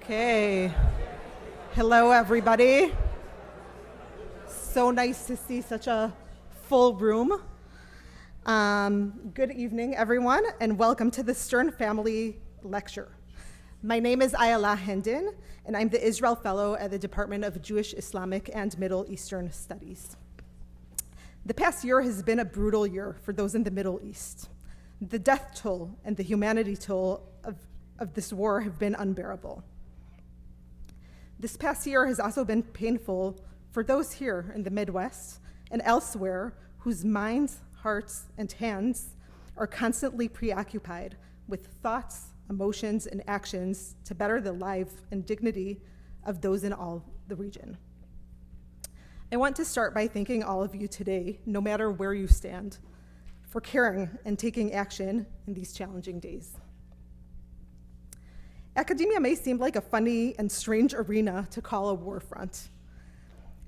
Okay. Hello, everybody. So nice to see such a full room. Good evening, everyone, and welcome to the Stern Family Lecture. My name is Ayala Hendon, and I'm the Israel Fellow at the Department of Jewish, Islamic, and Middle Eastern Studies. The past year has been a brutal year for those in the Middle East. The death toll and the humanity toll of this war have been unbearable. This past year has also been painful for those here in the Midwest and elsewhere whose minds, hearts, and hands are constantly preoccupied with thoughts, emotions, and actions to better the life and dignity of those in all the region. I want to start by thanking all of you today, no matter where you stand, for caring and taking action in these challenging days. Academia may seem like a funny and strange arena to call a war front,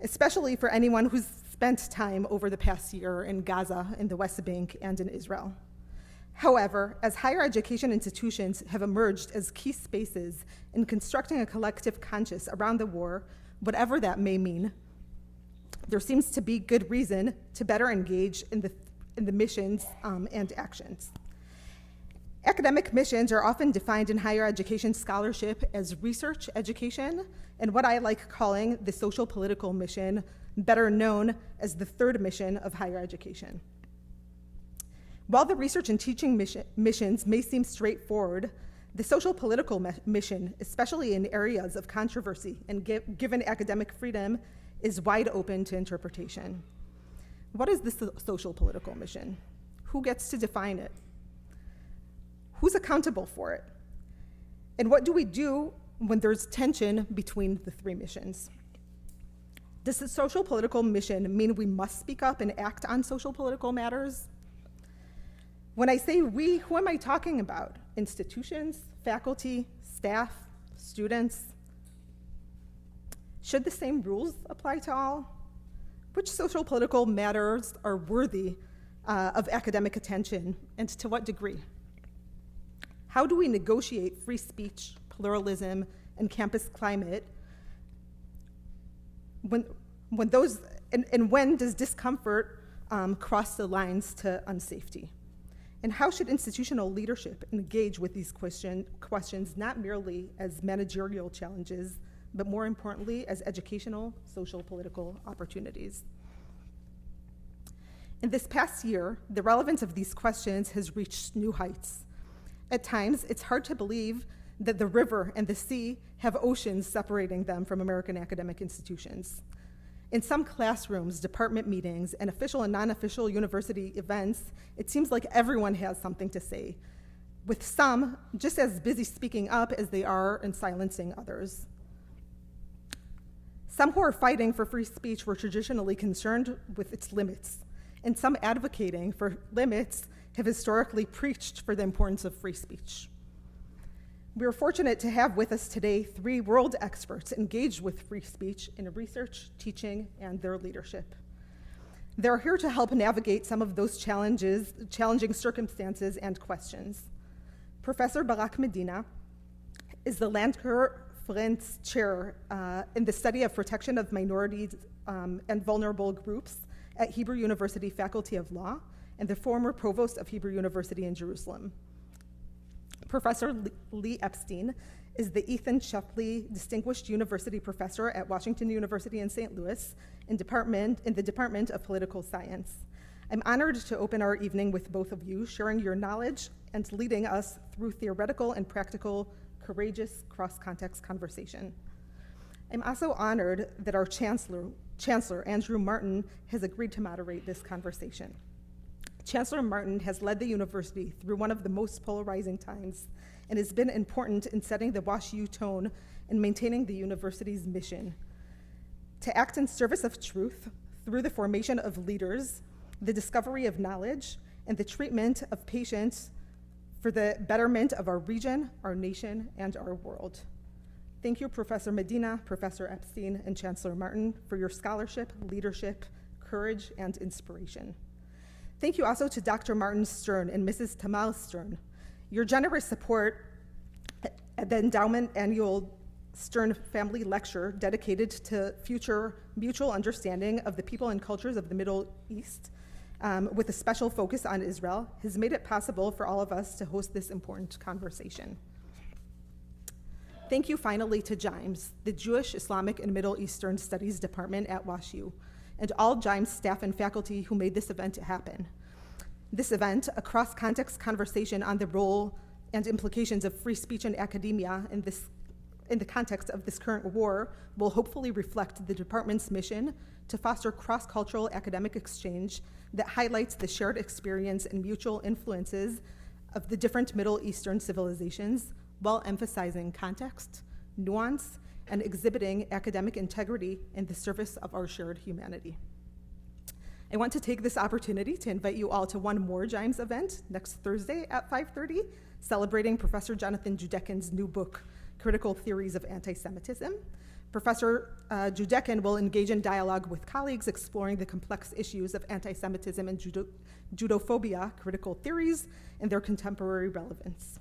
especially for anyone who's spent time over the past year in Gaza, in the West Bank, and in Israel. However, as higher education institutions have emerged as key spaces in constructing a collective conscience around the war, whatever that may mean, there seems to be good reason to better engage in the missions and actions. Academic missions are often defined in higher education scholarship as research education and what I like calling the social political mission, better known as the third mission of higher education. While the research and teaching missions may seem straightforward, the social political mission, especially in areas of controversy and given academic freedom, is wide open to interpretation. What is the social political mission? Who gets to define it? Who's accountable for it? And what do we do when there's tension between the three missions? Does the social political mission mean we must speak up and act on social political matters? When I say we, who am I talking about? Institutions, faculty, staff, students? Should the same rules apply to all? Which social political matters are worthy of academic attention, and to what degree? How do we negotiate free speech, pluralism, and campus climate when does discomfort cross the lines to unsafety? And how should institutional leadership engage with these questions not merely as managerial challenges, but more importantly as educational, social, political opportunities? In this past year, the relevance of these questions has reached new heights. At times, it's hard to believe that the river and the sea have oceans separating them from American academic institutions. In some classrooms, department meetings, and official and non-official university events, it seems like everyone has something to say, with some just as busy speaking up as they are in silencing others. Some who are fighting for free speech were traditionally concerned with its limits, and some advocating for limits have historically preached for the importance of free speech. We are fortunate to have with us today three world experts engaged with free speech in research, teaching, and their leadership. They're here to help navigate some of those challenging circumstances and questions. Professor Barak Medina is the Landgraf Chair in the study of protection of minorities and vulnerable groups at Hebrew University Faculty of Law, and the former provost of Hebrew University in Jerusalem. Professor Lee Epstein is the Ethan Shepley Distinguished University Professor at Washington University in St. Louis in the Department of Political Science. I'm honored to open our evening with both of you, sharing your knowledge and leading us through theoretical and practical, courageous cross-context conversation. I'm also honored that our Chancellor Andrew Martin has agreed to moderate this conversation. Chancellor Martin has led the university through one of the most polarizing times and has been important in setting the WashU tone and maintaining the university's mission to act in service of truth through the formation of leaders, the discovery of knowledge, and the treatment of patients for the betterment of our region, our nation, and our world. Thank you, Professor Medina, Professor Epstein, and Chancellor Martin for your scholarship, leadership, courage, and inspiration. Thank you also to Dr. Martin Stern and Mrs. Tamar Stern. Your generous support at the endowment annual Stern Family Lecture dedicated to future mutual understanding of the people and cultures of the Middle East, with a special focus on Israel, has made it possible for all of us to host this important conversation. Thank you finally to JIMES, the Jewish, Islamic, and Middle Eastern Studies Department at WashU, and all JIMES staff and faculty who made this event happen. This event, a cross-context conversation on the role and implications of free speech in academia in the context of this current war, will hopefully reflect the department's mission to foster cross-cultural academic exchange that highlights the shared experience and mutual influences of the different Middle Eastern civilizations, while emphasizing context, nuance, and exhibiting academic integrity in the service of our shared humanity. I want to take this opportunity to invite you all to one more JIMES event next Thursday at 5:30, celebrating Professor Jonathan Judekin's new book, Critical Theories of Anti-Semitism. Professor Judekin will engage in dialogue with colleagues exploring the complex issues of anti-Semitism and Judophobia, critical theories, and their contemporary relevance.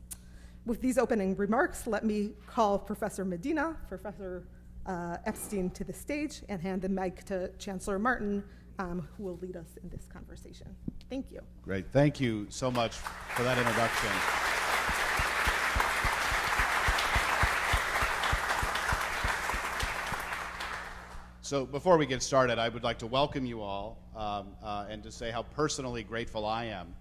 With these opening remarks, let me call Professor Medina, Professor Epstein to the stage, and hand the mic to Chancellor Martin, who will lead us in this conversation. Thank you. Great. Thank you so much for that introduction. So before we get started, I would like to welcome you all and to say how personally grateful I am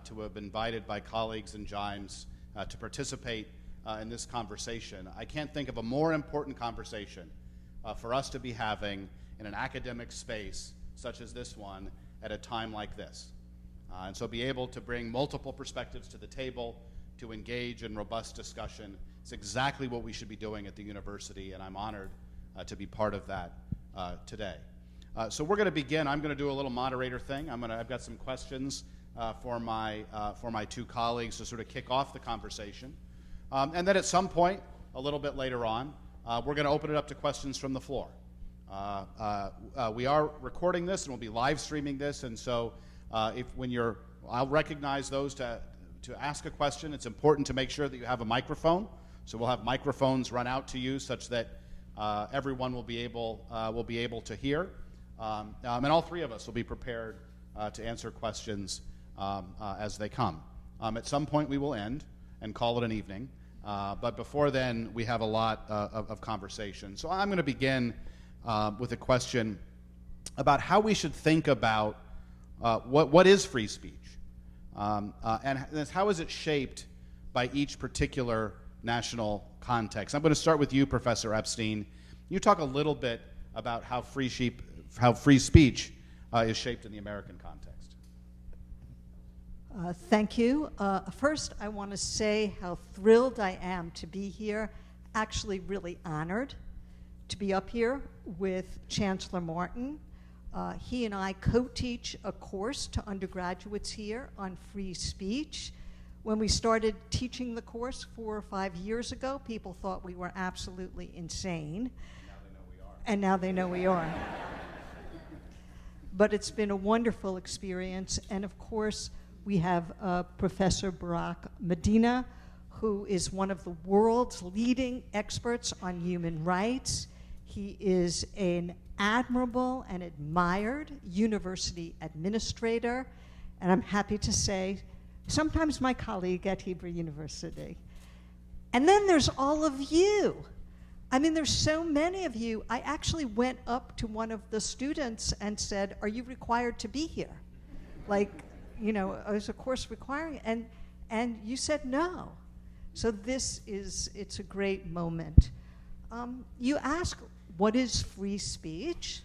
to have been invited by colleagues in JIMES to participate in this conversation. I can't think of a more important conversation for us to be having in an academic space such as this one at a time like this. And so be able to bring multiple perspectives to the table, to engage in robust discussion. It's exactly what we should be doing at the university, and I'm honored to be part of that today. So we're going to begin. I'm going to do a little moderator thing. I've got some questions for my two colleagues to sort of kick off the conversation. And then at some point, a little bit later on, we're going to open it up to questions from the floor. We are recording this and we'll be live streaming this, and so I'll recognize those to ask a question. It's important to make sure that you have a microphone, so we'll have microphones run out to you such that everyone will be able to hear, and all three of us will be prepared to answer questions as they come. At some point we will end and call it an evening, but before then we have a lot of conversation. So I'm going to begin with a question about how we should think about what is free speech, and how is it shaped by each particular national context. I'm going to start with you, Professor Epstein. You talk a little bit about how free speech is shaped in the American context. Thank you. First, I want to say how thrilled I am to be here, actually really honored to be up here with Chancellor Martin. He and I co-teach a course to undergraduates here on free speech. When we started teaching the course 4 or 5 years ago, people thought we were absolutely insane. And now they know we are. But it's been a wonderful experience. And of course, we have Professor Barak Medina, who is one of the world's leading experts on human rights. He is an admirable and admired university administrator. And I'm happy to say, sometimes my colleague at Hebrew University. And then there's all of you. I mean, there's so many of you. I actually went up to one of the students and said, are you required to be here? Like, you know, is a course requiring? And you said no. So it's a great moment. You ask, what is free speech?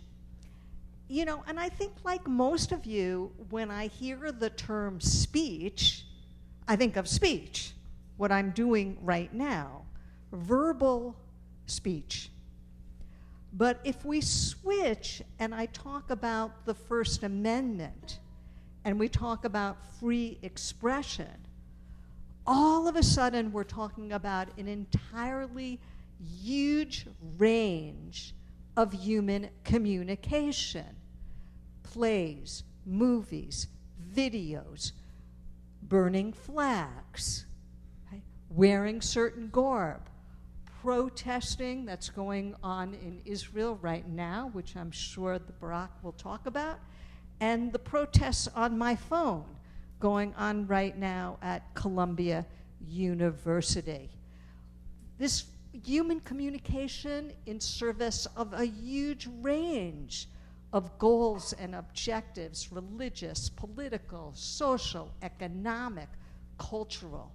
You know, and I think like most of you, when I hear the term speech, I think of speech, what I'm doing right now, verbal speech. But if we switch and I talk about the First Amendment and we talk about free expression, all of a sudden we're talking about an entirely huge range of human communication. Plays, movies, videos, burning flags, right? Wearing certain garb, protesting that's going on in Israel right now, which I'm sure the Barak will talk about, and the protests on my phone going on right now at Columbia University. This human communication in service of a huge range of goals and objectives, religious, political, social, economic, cultural.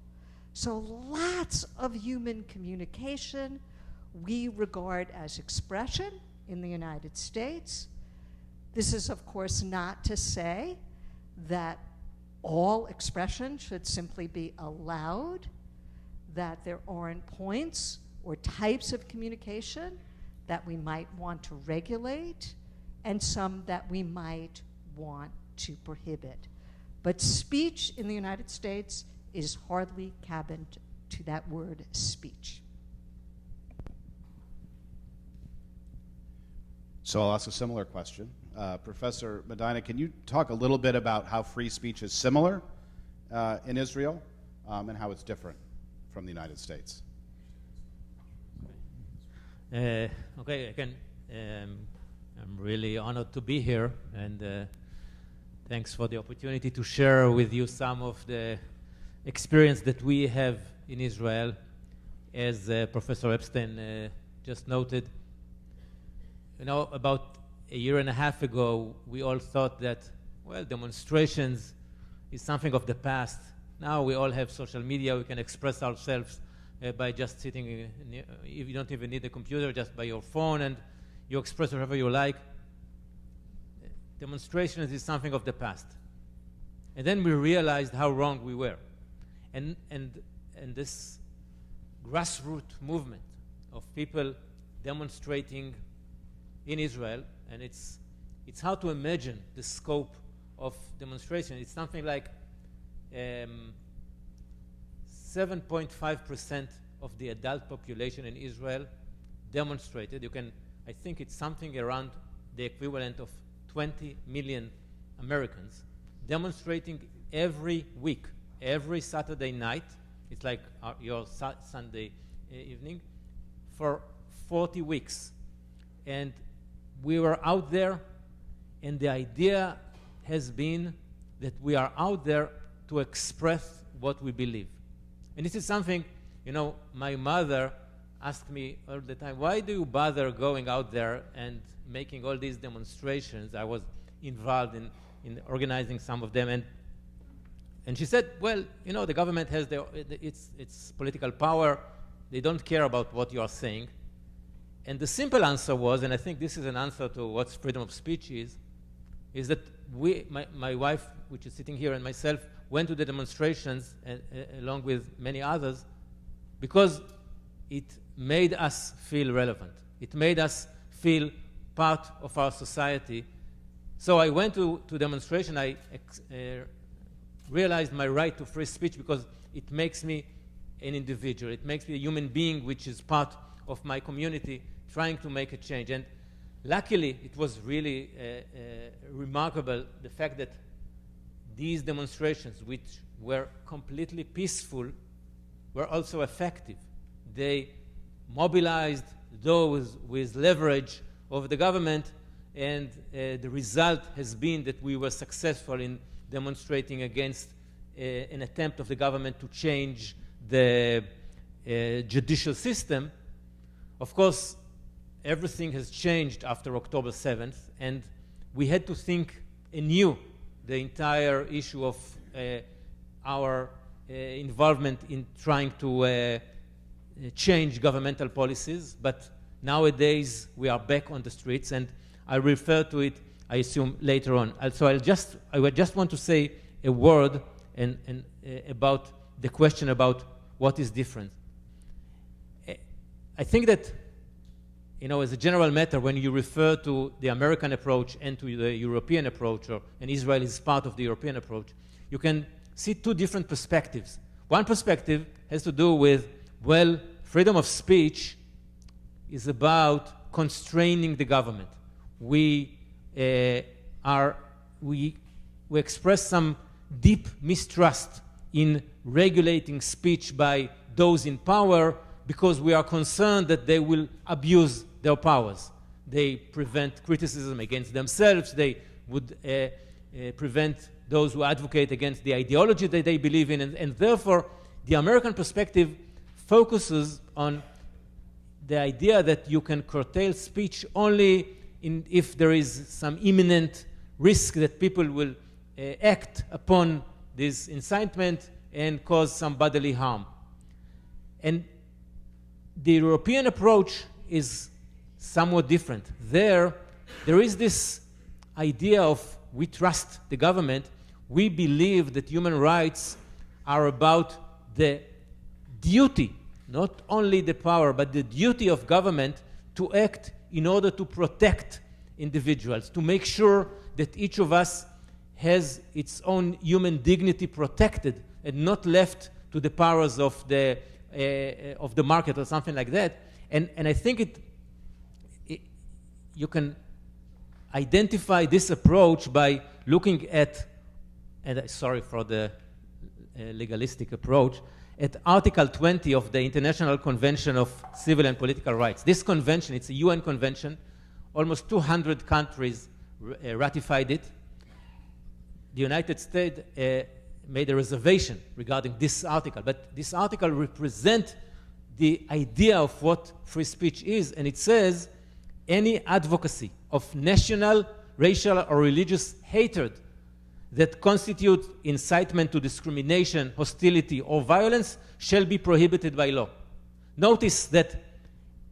So lots of human communication we regard as expression in the United States. This is, of course, not to say that all expression should simply be allowed, that there aren't points or types of communication that we might want to regulate, and some that we might want to prohibit. But speech in the United States is hardly cabined to that word speech. So I'll ask a similar question. Professor Medina, can you talk a little bit about how free speech is similar in Israel and how it's different from the United States? Okay, again, I'm really honored to be here, and thanks for the opportunity to share with you some of the experience that we have in Israel. As Professor Epstein just noted, you know, about a year and a half ago, we all thought that, well, demonstrations is something of the past. Now we all have social media, we can express ourselves by just sitting, if you don't even need a computer, just by your phone, and you express whatever you like. Demonstrations is something of the past. And then we realized how wrong we were. And this grassroots movement of people demonstrating in Israel, and it's hard to imagine the scope of demonstration. It's something like 7.5% of the adult population in Israel demonstrated. I think it's something around the equivalent of 20 million Americans demonstrating every week, every Saturday night. It's like your Sunday evening for 40 weeks. And we were out there, and the idea has been that we are out there to express what we believe. And this is something, you know, my mother asked me all the time, why do you bother going out there and making all these demonstrations? I was involved in organizing some of them, and she said, well, you know, the government has its political power. They don't care about what you are saying. And the simple answer was, and I think this is an answer to what freedom of speech is that my wife, which is sitting here, and myself, went to the demonstrations along with many others because it made us feel relevant. It made us feel part of our society. So I went to demonstration. I realized my right to free speech because it makes me an individual. It makes me a human being which is part of my community trying to make a change. And luckily, it was really remarkable, the fact that these demonstrations, which were completely peaceful, were also effective. They mobilized those with leverage over the government, and the result has been that we were successful in demonstrating against an attempt of the government to change the judicial system. Of course, everything has changed after October 7th, and we had to think anew the entire issue of our involvement in trying to change governmental policies. But nowadays, we are back on the streets, and I'll refer to it, I assume, later on. So I would just want to say a word about the question about what is different. I think that, you know, as a general matter, when you refer to the American approach and to the European approach, and Israel is part of the European approach, you can see two different perspectives. One perspective has to do with, well, freedom of speech is about constraining the government. We express some deep mistrust in regulating speech by those in power because we are concerned that they will abuse their powers. They prevent criticism against themselves. They would prevent those who advocate against the ideology that they believe in. And therefore, the American perspective focuses on the idea that you can curtail speech only if there is some imminent risk that people will act upon this incitement and cause some bodily harm. And the European approach is somewhat different. There is this idea of we trust the government. We believe that human rights are about the duty, not only the power, but the duty of government to act in order to protect individuals, to make sure that each of us has its own human dignity protected and not left to the powers of the market or something like that. And I think you can identify this approach by looking at, and sorry for the legalistic approach, at Article 20 of the International Convention of Civil and Political Rights. This convention, it's a UN convention, almost 200 countries ratified it. The United States made a reservation regarding this article, but this article represents the idea of what free speech is, and it says any advocacy of national, racial, or religious hatred that constitutes incitement to discrimination, hostility, or violence shall be prohibited by law. Notice that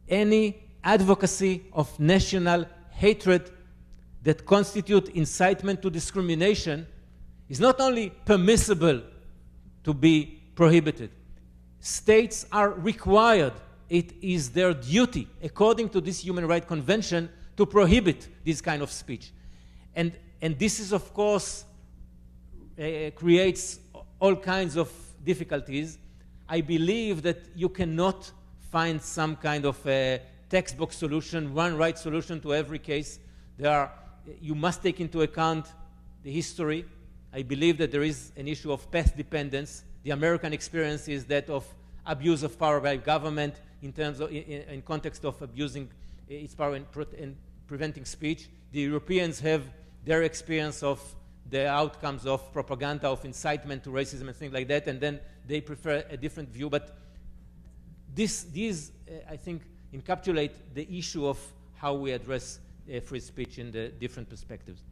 any advocacy of national hatred that constitutes incitement to discrimination is not only permissible to be prohibited. States are required, it is their duty, according to this Human Rights Convention, to prohibit this kind of speech. And this is, of course, creates all kinds of difficulties. I believe that you cannot find some kind of a textbook solution, one right solution to every case. You must take into account the history. I believe that there is an issue of path dependence. The American experience is that of abuse of power by government in terms of, in context of abusing its power in preventing speech. The Europeans have their experience of the outcomes of propaganda, of incitement to racism and things like that, and then they prefer a different view. But these, I think, encapsulate the issue of how we address free speech in the different perspectives.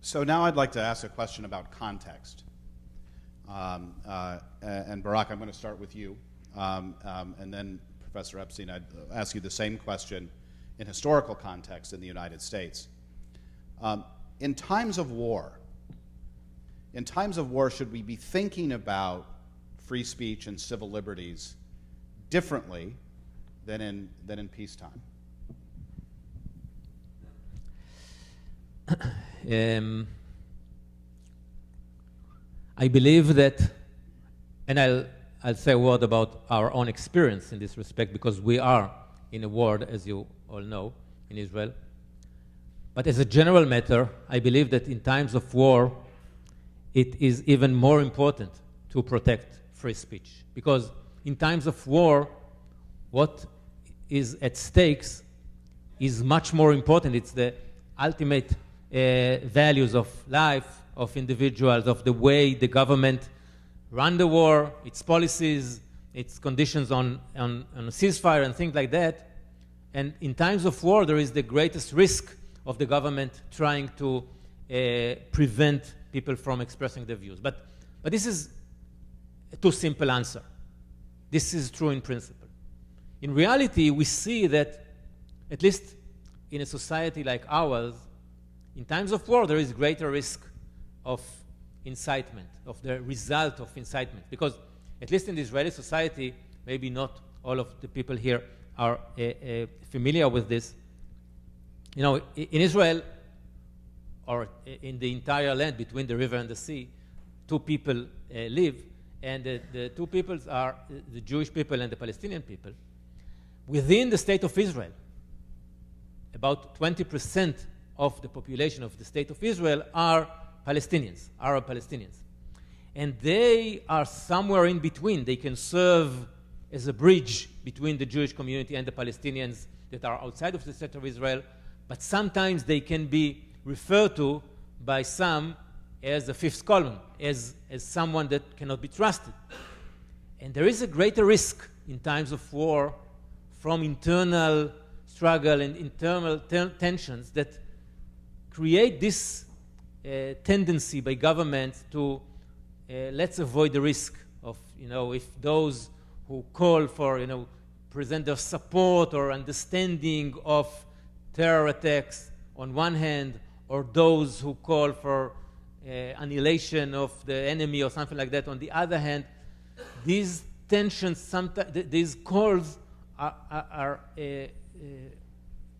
So now I'd like to ask a question about context. And Barak, I'm going to start with you. And then Professor Epstein, I'd ask you the same question in historical context in the United States. In times of war, should we be thinking about free speech and civil liberties differently than in peacetime? I believe that, and I'll say a word about our own experience in this respect, because we are in a war, as you all know, in Israel. But as a general matter, I believe that in times of war, it is even more important to protect free speech. Because in times of war, what is at stakes is much more important. It's the ultimate values of life, of individuals, of the way the government run the war, its policies, its conditions on a ceasefire and things like that. And in times of war, there is the greatest risk of the government trying to prevent people from expressing their views. But this is a too simple answer. This is true in principle. In reality, we see that, at least in a society like ours, in times of war, there is greater risk of incitement, of the result of incitement. Because, at least in the Israeli society, maybe not all of the people here are familiar with this. You know, in Israel, or in the entire land between the river and the sea, two people live, and the two peoples are the Jewish people and the Palestinian people. Within the state of Israel, about 20% of the population of the state of Israel are Palestinians, Arab Palestinians. And they are somewhere in between. They can serve as a bridge between the Jewish community and the Palestinians that are outside of the state of Israel, but sometimes they can be referred to by some as a fifth column, as someone that cannot be trusted. And there is a greater risk in times of war from internal struggle and internal tensions that create this tendency by governments to let's avoid the risk of, if those who call for, present their support or understanding of terror attacks on one hand, or those who call for annihilation of the enemy or something like that on the other hand, these tensions, these calls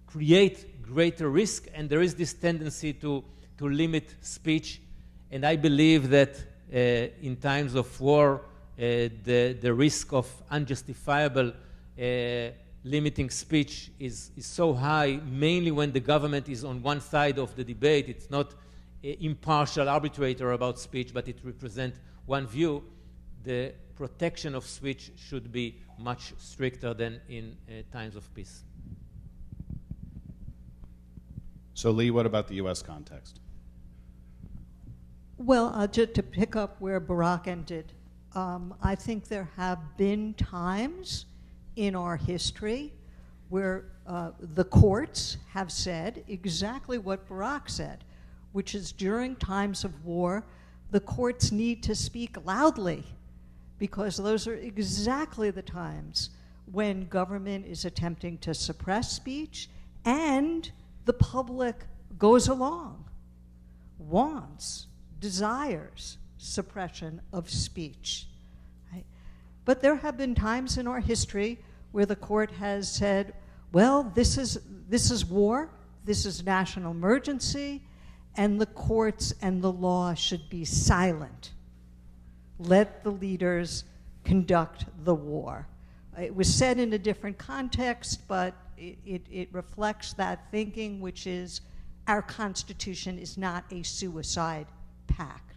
create greater risk, and there is this tendency to limit speech. And I believe that in times of war, the risk of unjustifiable limiting speech is so high, mainly when the government is on one side of the debate. It's not an impartial arbitrator about speech, but it represents one view. The protection of speech should be much stricter than in times of peace. So, Lee, what about the U.S. context? Well, just to pick up where Barak ended, I think there have been times in our history where the courts have said exactly what Barak said, which is during times of war, the courts need to speak loudly, because those are exactly the times when government is attempting to suppress speech and the public goes along, wants, desires suppression of speech. Right? But there have been times in our history where the court has said, well, this is war, this is national emergency, and the courts and the law should be silent. Let the leaders conduct the war. It was said in a different context, but it reflects that thinking, which is our Constitution is not a suicide pact.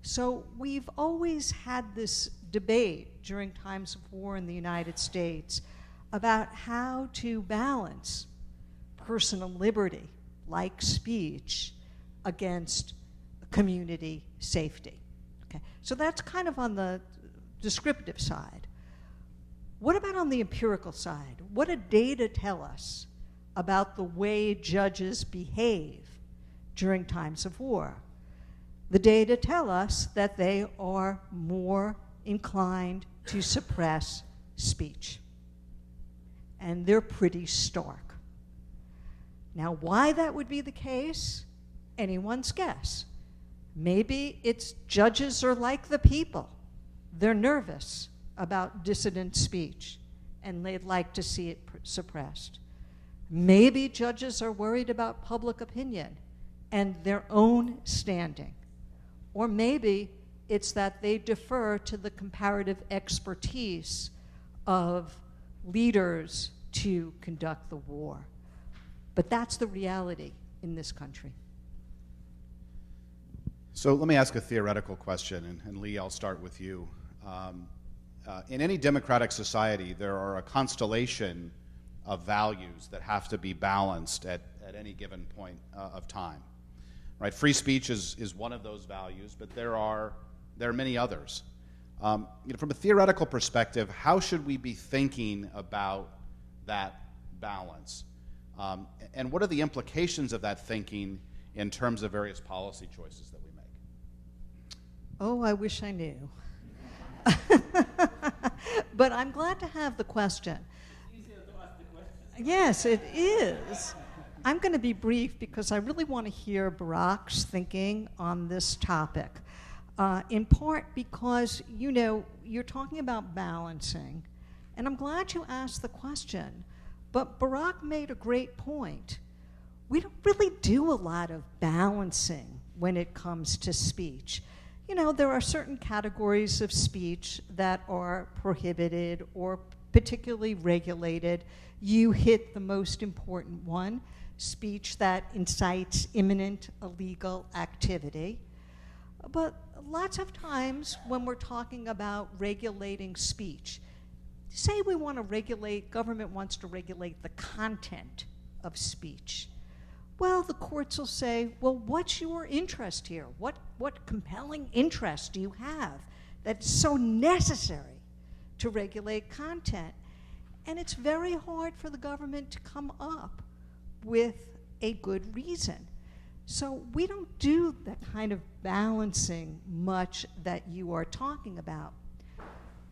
So we've always had this debate during times of war in the United States about how to balance personal liberty, like speech, against community safety. Okay, so that's kind of on the descriptive side. What about on the empirical side? What do data tell us about the way judges behave during times of war? The data tell us that they are more inclined to suppress speech. And they're pretty stark. Now, why that would be the case? Anyone's guess. Maybe it's judges are like the people. They're nervous about dissident speech, and they'd like to see it suppressed. Maybe judges are worried about public opinion and their own standing. Or maybe it's that they defer to the comparative expertise of leaders to conduct the war. But that's the reality in this country. So let me ask a theoretical question, and Lee, I'll start with you. In any democratic society, there are a constellation of values that have to be balanced at any given point of time. Right? Free speech is one of those values, but there are many others. From a theoretical perspective, how should we be thinking about that balance? And what are the implications of that thinking in terms of various policy choices that we make? Oh, I wish I knew. But I'm glad to have the question. It's easier to ask the question. Yes, it is. I'm going to be brief because I really want to hear Barak's thinking on this topic. In part because, you're talking about balancing, and I'm glad you asked the question, but Barak made a great point. We don't really do a lot of balancing when it comes to speech. There are certain categories of speech that are prohibited or particularly regulated. You hit the most important one, speech that incites imminent illegal activity. But lots of times when we're talking about regulating speech, say we want to regulate, government wants to regulate the content of speech. Well, the courts will say, well, what's your interest here? What compelling interest do you have that's so necessary to regulate content? And it's very hard for the government to come up with a good reason. So we don't do that kind of balancing much that you are talking about,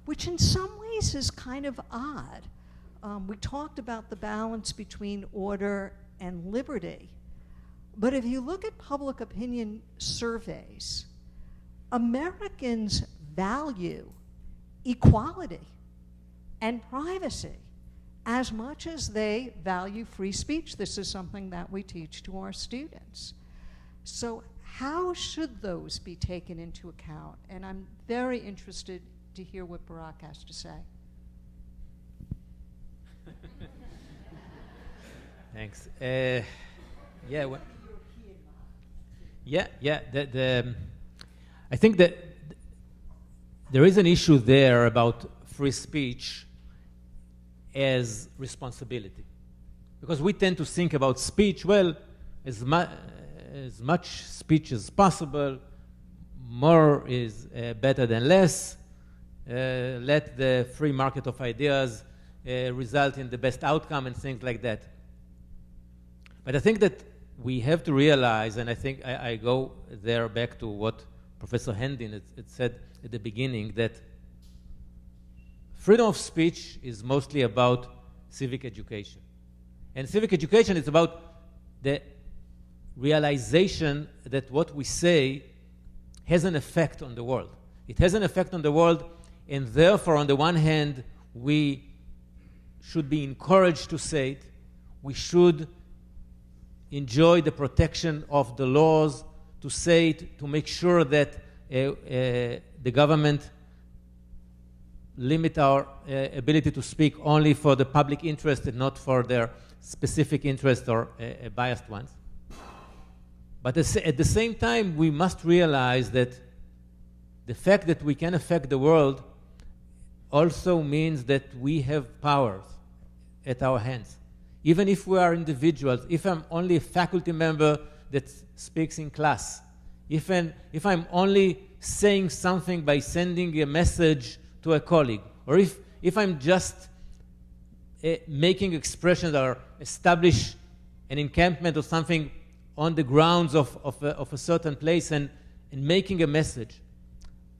which in some ways is kind of odd. We talked about the balance between order and liberty. But if you look at public opinion surveys, Americans value equality and privacy as much as they value free speech. This is something that we teach to our students. So how should those be taken into account? And I'm very interested to hear what Barak has to say. Thanks. I think that there is an issue there about free speech as responsibility, because we tend to think about speech, well, as much speech as possible, more is better than less, let the free market of ideas result in the best outcome and things like that. But I think that we have to realize, and I think I go there back to what Professor Hendin had said at the beginning, that freedom of speech is mostly about civic education. And civic education is about the realization that what we say has an effect on the world. It has an effect on the world, and therefore, on the one hand, we should be encouraged to say it. We should enjoy the protection of the laws to say it, to make sure that the government limit our ability to speak only for the public interest and not for their specific interest or biased ones. But at the same time, we must realize that the fact that we can affect the world also means that we have powers at our hands. Even if we are individuals, if I'm only a faculty member that speaks in class, if I'm only saying something by sending a message to a colleague, or if I'm just making expressions or establish an encampment or something on the grounds of a certain place and making a message,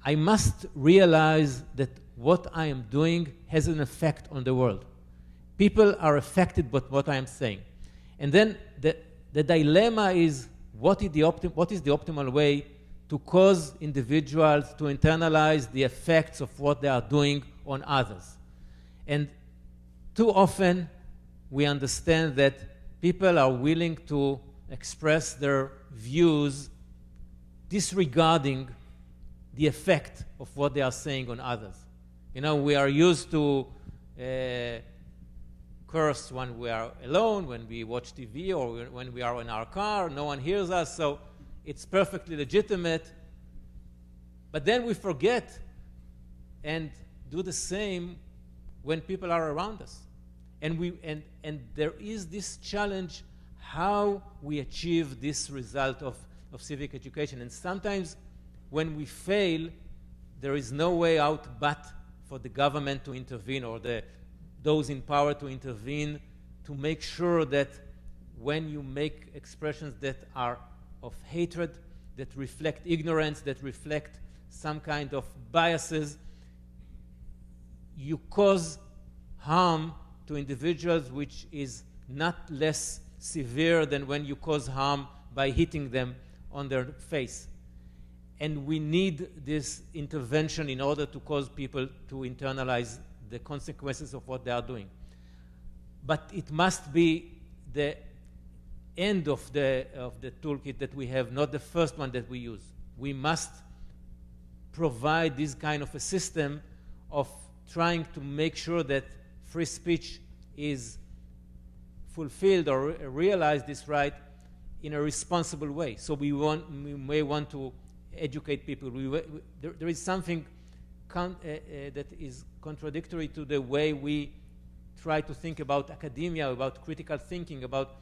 I must realize that what I am doing has an effect on the world. People are affected by what I am saying. And then the dilemma is, what is the optimal way to cause individuals to internalize the effects of what they are doing on others? And too often, we understand that people are willing to express their views disregarding the effect of what they are saying on others. You know, we are used to curse when we are alone, when we watch TV, or when we are in our car, no one hears us, so it's perfectly legitimate. But then we forget and do the same when people are around us. And there is this challenge how we achieve this result of civic education. And sometimes when we fail, there is no way out but for the government to intervene, or those in power to intervene, to make sure that when you make expressions that are of hatred, that reflect ignorance, that reflect some kind of biases, you cause harm to individuals which is not less severe than when you cause harm by hitting them on their face. And we need this intervention in order to cause people to internalize the consequences of what they are doing. But it must be the end of the toolkit that we have, not the first one that we use. We must provide this kind of a system of trying to make sure that free speech is fulfilled or realize this right in a responsible way. So we may want to educate people. There is something that is contradictory to the way we try to think about academia, about critical thinking, about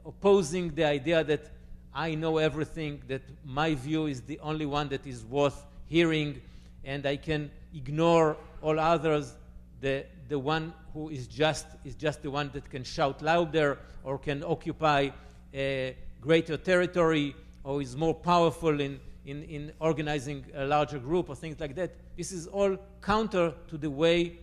opposing the idea that I know everything, that my view is the only one that is worth hearing, and I can ignore all others. The one who is just the one that can shout louder or can occupy a greater territory or is more powerful in organizing a larger group or things like that. This is all counter to the way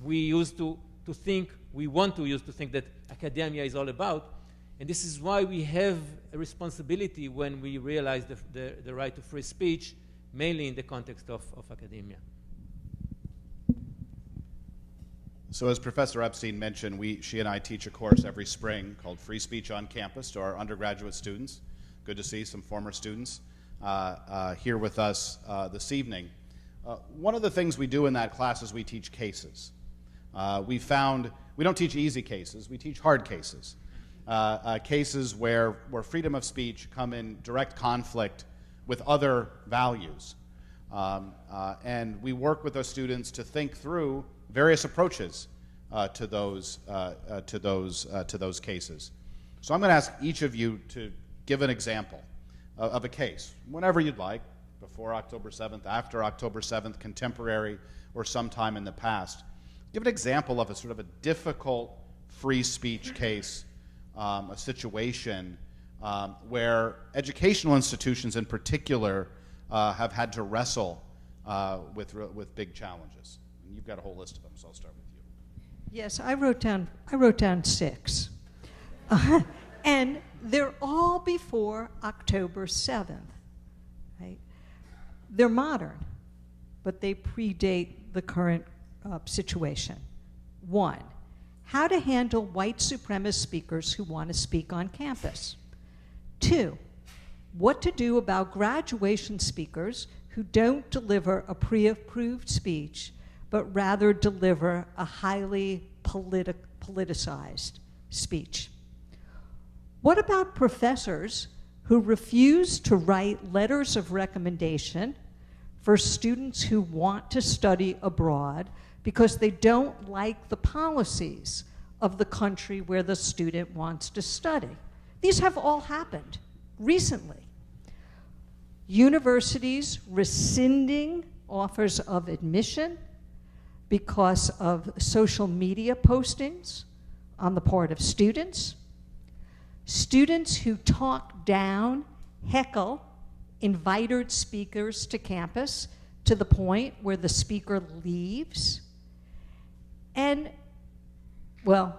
we used to think, we want to use to think that academia is all about. And this is why we have a responsibility when we realize the right to free speech, mainly in the context of academia. So as Professor Epstein mentioned, she and I teach a course every spring called Free Speech on Campus to our undergraduate students. Good to see some former students here with us this evening. One of the things we do in that class is we teach cases. We found we don't teach easy cases, we teach hard cases. Cases where freedom of speech come in direct conflict with other values. And we work with our students to think through various approaches to those cases. So I'm going to ask each of you to give an example of a case, whenever you'd like, before October 7th, after October 7th, contemporary, or sometime in the past. Give an example of a sort of a difficult free speech case, a situation where educational institutions in particular have had to wrestle with big challenges. And you've got a whole list of them, so I'll start with you. Yes, I wrote down 6. And they're all before October 7th. Right? They're modern, but they predate the current situation. 1, how to handle white supremacist speakers who want to speak on campus. 2, what to do about graduation speakers who don't deliver a pre-approved speech, but rather deliver a highly politicized speech. What about professors who refuse to write letters of recommendation for students who want to study abroad because they don't like the policies of the country where the student wants to study? These have all happened recently. Universities rescinding offers of admission because of social media postings on the part of students. Students who talk down, heckle, invited speakers to campus to the point where the speaker leaves. And, well,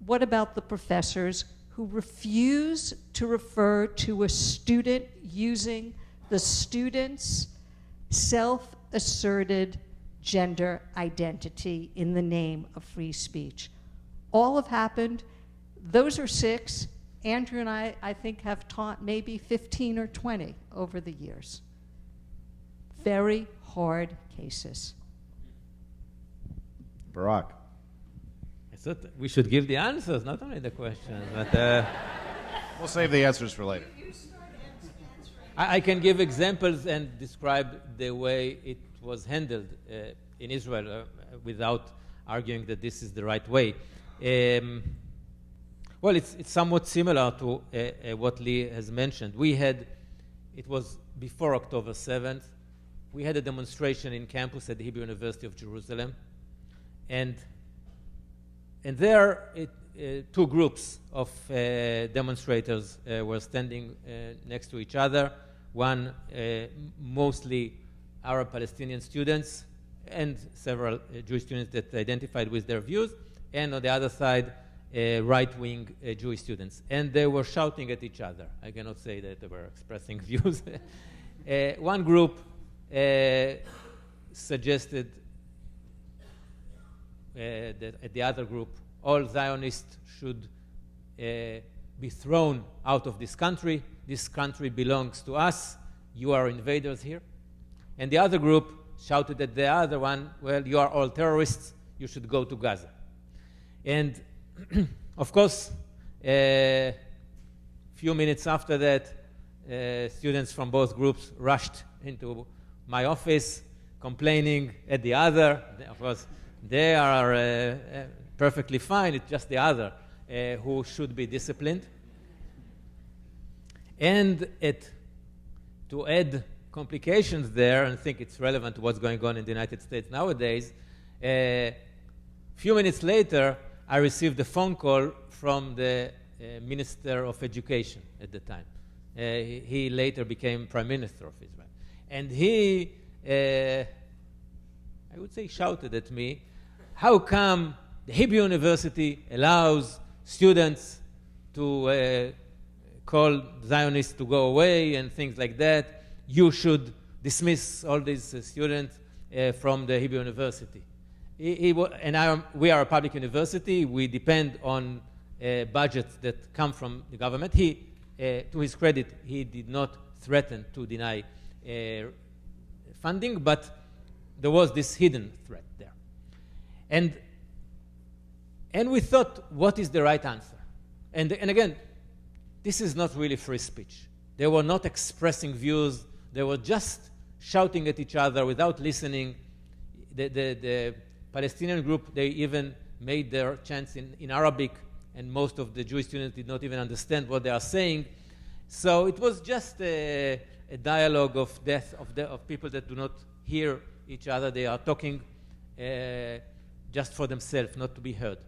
what about the professors who refuse to refer to a student using the student's self-asserted gender identity in the name of free speech? All have happened. Those are 6. Andrew and I think, have taught maybe 15 or 20 over the years. Very hard cases. Barak. I thought we should give the answers, not only the questions. But We'll save the answers for later. I can give examples and describe the way it was handled in Israel without arguing that this is the right way. Well, it's somewhat similar to what Lee has mentioned. It was before October 7th, we had a demonstration in campus at the Hebrew University of Jerusalem. And there, 2 groups of demonstrators were standing next to each other. One, mostly Arab Palestinian students, and several Jewish students that identified with their views. And on the other side, right-wing Jewish students. And they were shouting at each other. I cannot say that they were expressing views. One group suggested that at the other group, all Zionists should be thrown out of this country. This country belongs to us. You are invaders here. And the other group shouted at the other one, well, you are all terrorists. You should go to Gaza. And of course, a few minutes after that, students from both groups rushed into my office, complaining at the other. Of course, they are perfectly fine. It's just the other who should be disciplined. And to add complications there, and I think it's relevant to what's going on in the United States nowadays, a few minutes later, I received a phone call from the Minister of Education at the time. He later became Prime Minister of Israel. And he, I would say, shouted at me, how come the Hebrew University allows students to call Zionists to go away and things like that? You should dismiss all these students from the Hebrew University. We are a public university. We depend on budgets that come from the government. To his credit, he did not threaten to deny funding, but there was this hidden threat there. And we thought, what is the right answer? And again, this is not really free speech. They were not expressing views. They were just shouting at each other without listening. The Palestinian group, they even made their chants in Arabic, and most of the Jewish students did not even understand what they are saying. So it was just a dialogue of death of people that do not hear each other. They are talking just for themselves, not to be heard.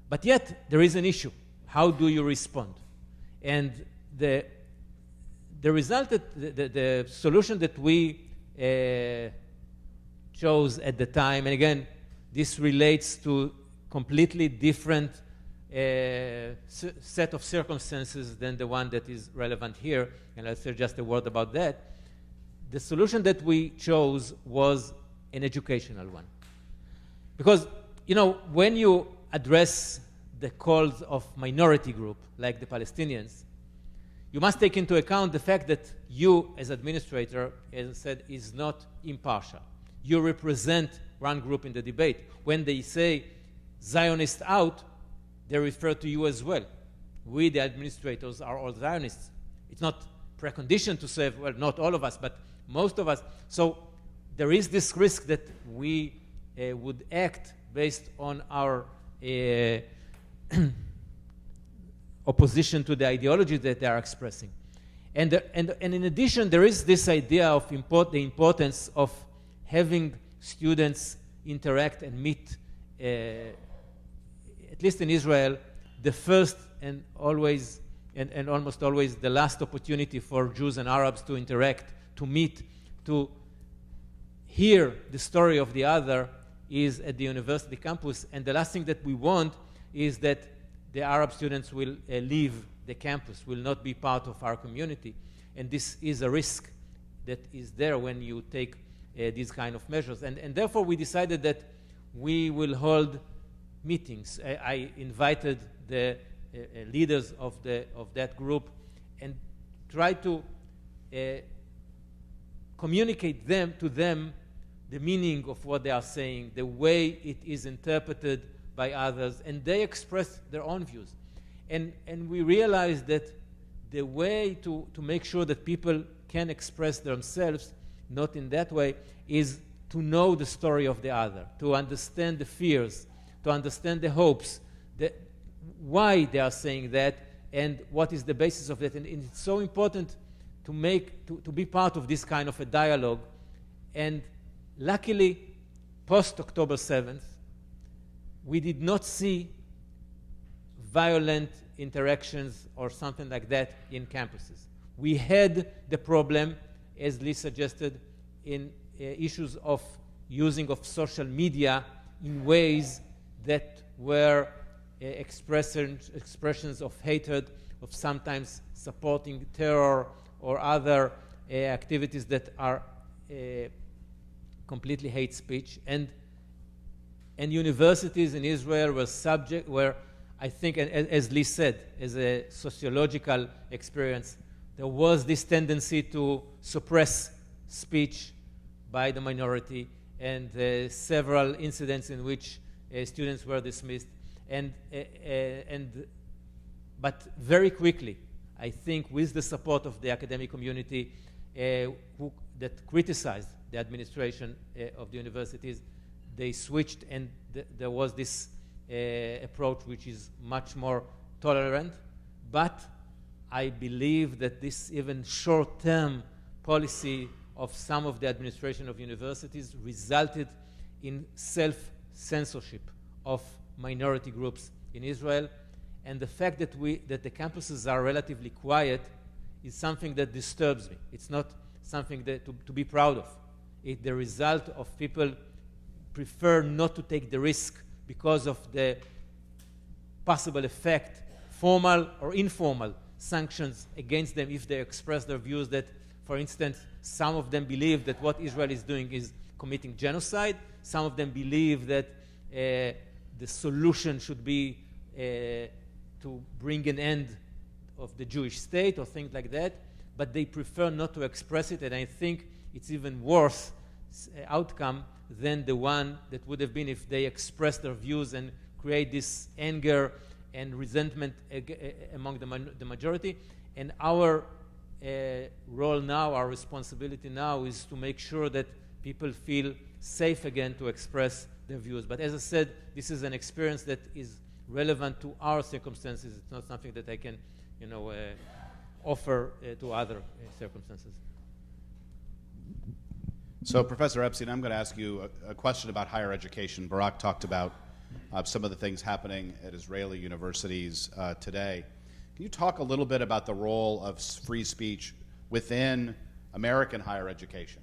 But yet, there is an issue. How do you respond? And the solution that we chose at the time, and again, this relates to completely different set of circumstances than the one that is relevant here, and I'll say just a word about that. The solution that we chose was an educational one. Because, when you address the calls of minority group, like the Palestinians, you must take into account the fact that you, as administrator, as I said, is not impartial. You represent one group in the debate. When they say Zionists out, they refer to you as well. We, the administrators, are all Zionists. It's not preconditioned to say, well, not all of us, but most of us. So there is this risk that we would act based on our opposition to the ideology that they are expressing. And in addition, there is this idea of the importance of having students interact and meet, at least in Israel, the first and always and almost always the last opportunity for Jews and Arabs to interact, to meet, to hear the story of the other is at the university campus. And the last thing that we want is that the Arab students will leave the campus, will not be part of our community. And this is a risk that is there when you take these kind of measures. And therefore, we decided that we will hold meetings. I invited the leaders of that group and try to communicate to them the meaning of what they are saying, the way it is interpreted by others, and they express their own views. And we realized that the way to make sure that people can express themselves, not in that way, is to know the story of the other, to understand the fears, to understand the hopes, why they are saying that, and what is the basis of that. And it's so important to be part of this kind of a dialogue. And luckily, post-October 7th, we did not see violent interactions or something like that in campuses. We had the problem, as Lee suggested, in issues of using of social media in ways that were expressions of hatred, of sometimes supporting terror or other activities that are completely hate speech. And universities in Israel were I think, as Lee said, as a sociological experience, there was this tendency to suppress speech by the minority, and several incidents in which students were dismissed. But very quickly, I think with the support of the academic community that criticized the administration of the universities, they switched, and there was this approach which is much more tolerant. But I believe that this even short-term policy of some of the administration of universities resulted in self-censorship of minority groups in Israel. And the fact that the campuses are relatively quiet is something that disturbs me. It's not something to be proud of. It's the result of people prefer not to take the risk because of the possible effect, formal or informal sanctions against them if they express their views that, for instance, some of them believe that what Israel is doing is committing genocide. Some of them believe that the solution should be to bring an end of the Jewish state or things like that, but they prefer not to express it, and I think it's even worse outcome than the one that would have been if they expressed their views and create this anger and resentment among the majority. And our role now, our responsibility now, is to make sure that people feel safe again to express their views. But as I said, this is an experience that is relevant to our circumstances. It's not something that I can, offer to other circumstances. So, Professor Epstein, I'm going to ask you a question about higher education. Barak talked about some of the things happening at Israeli universities today. Can you talk a little bit about the role of free speech within American higher education?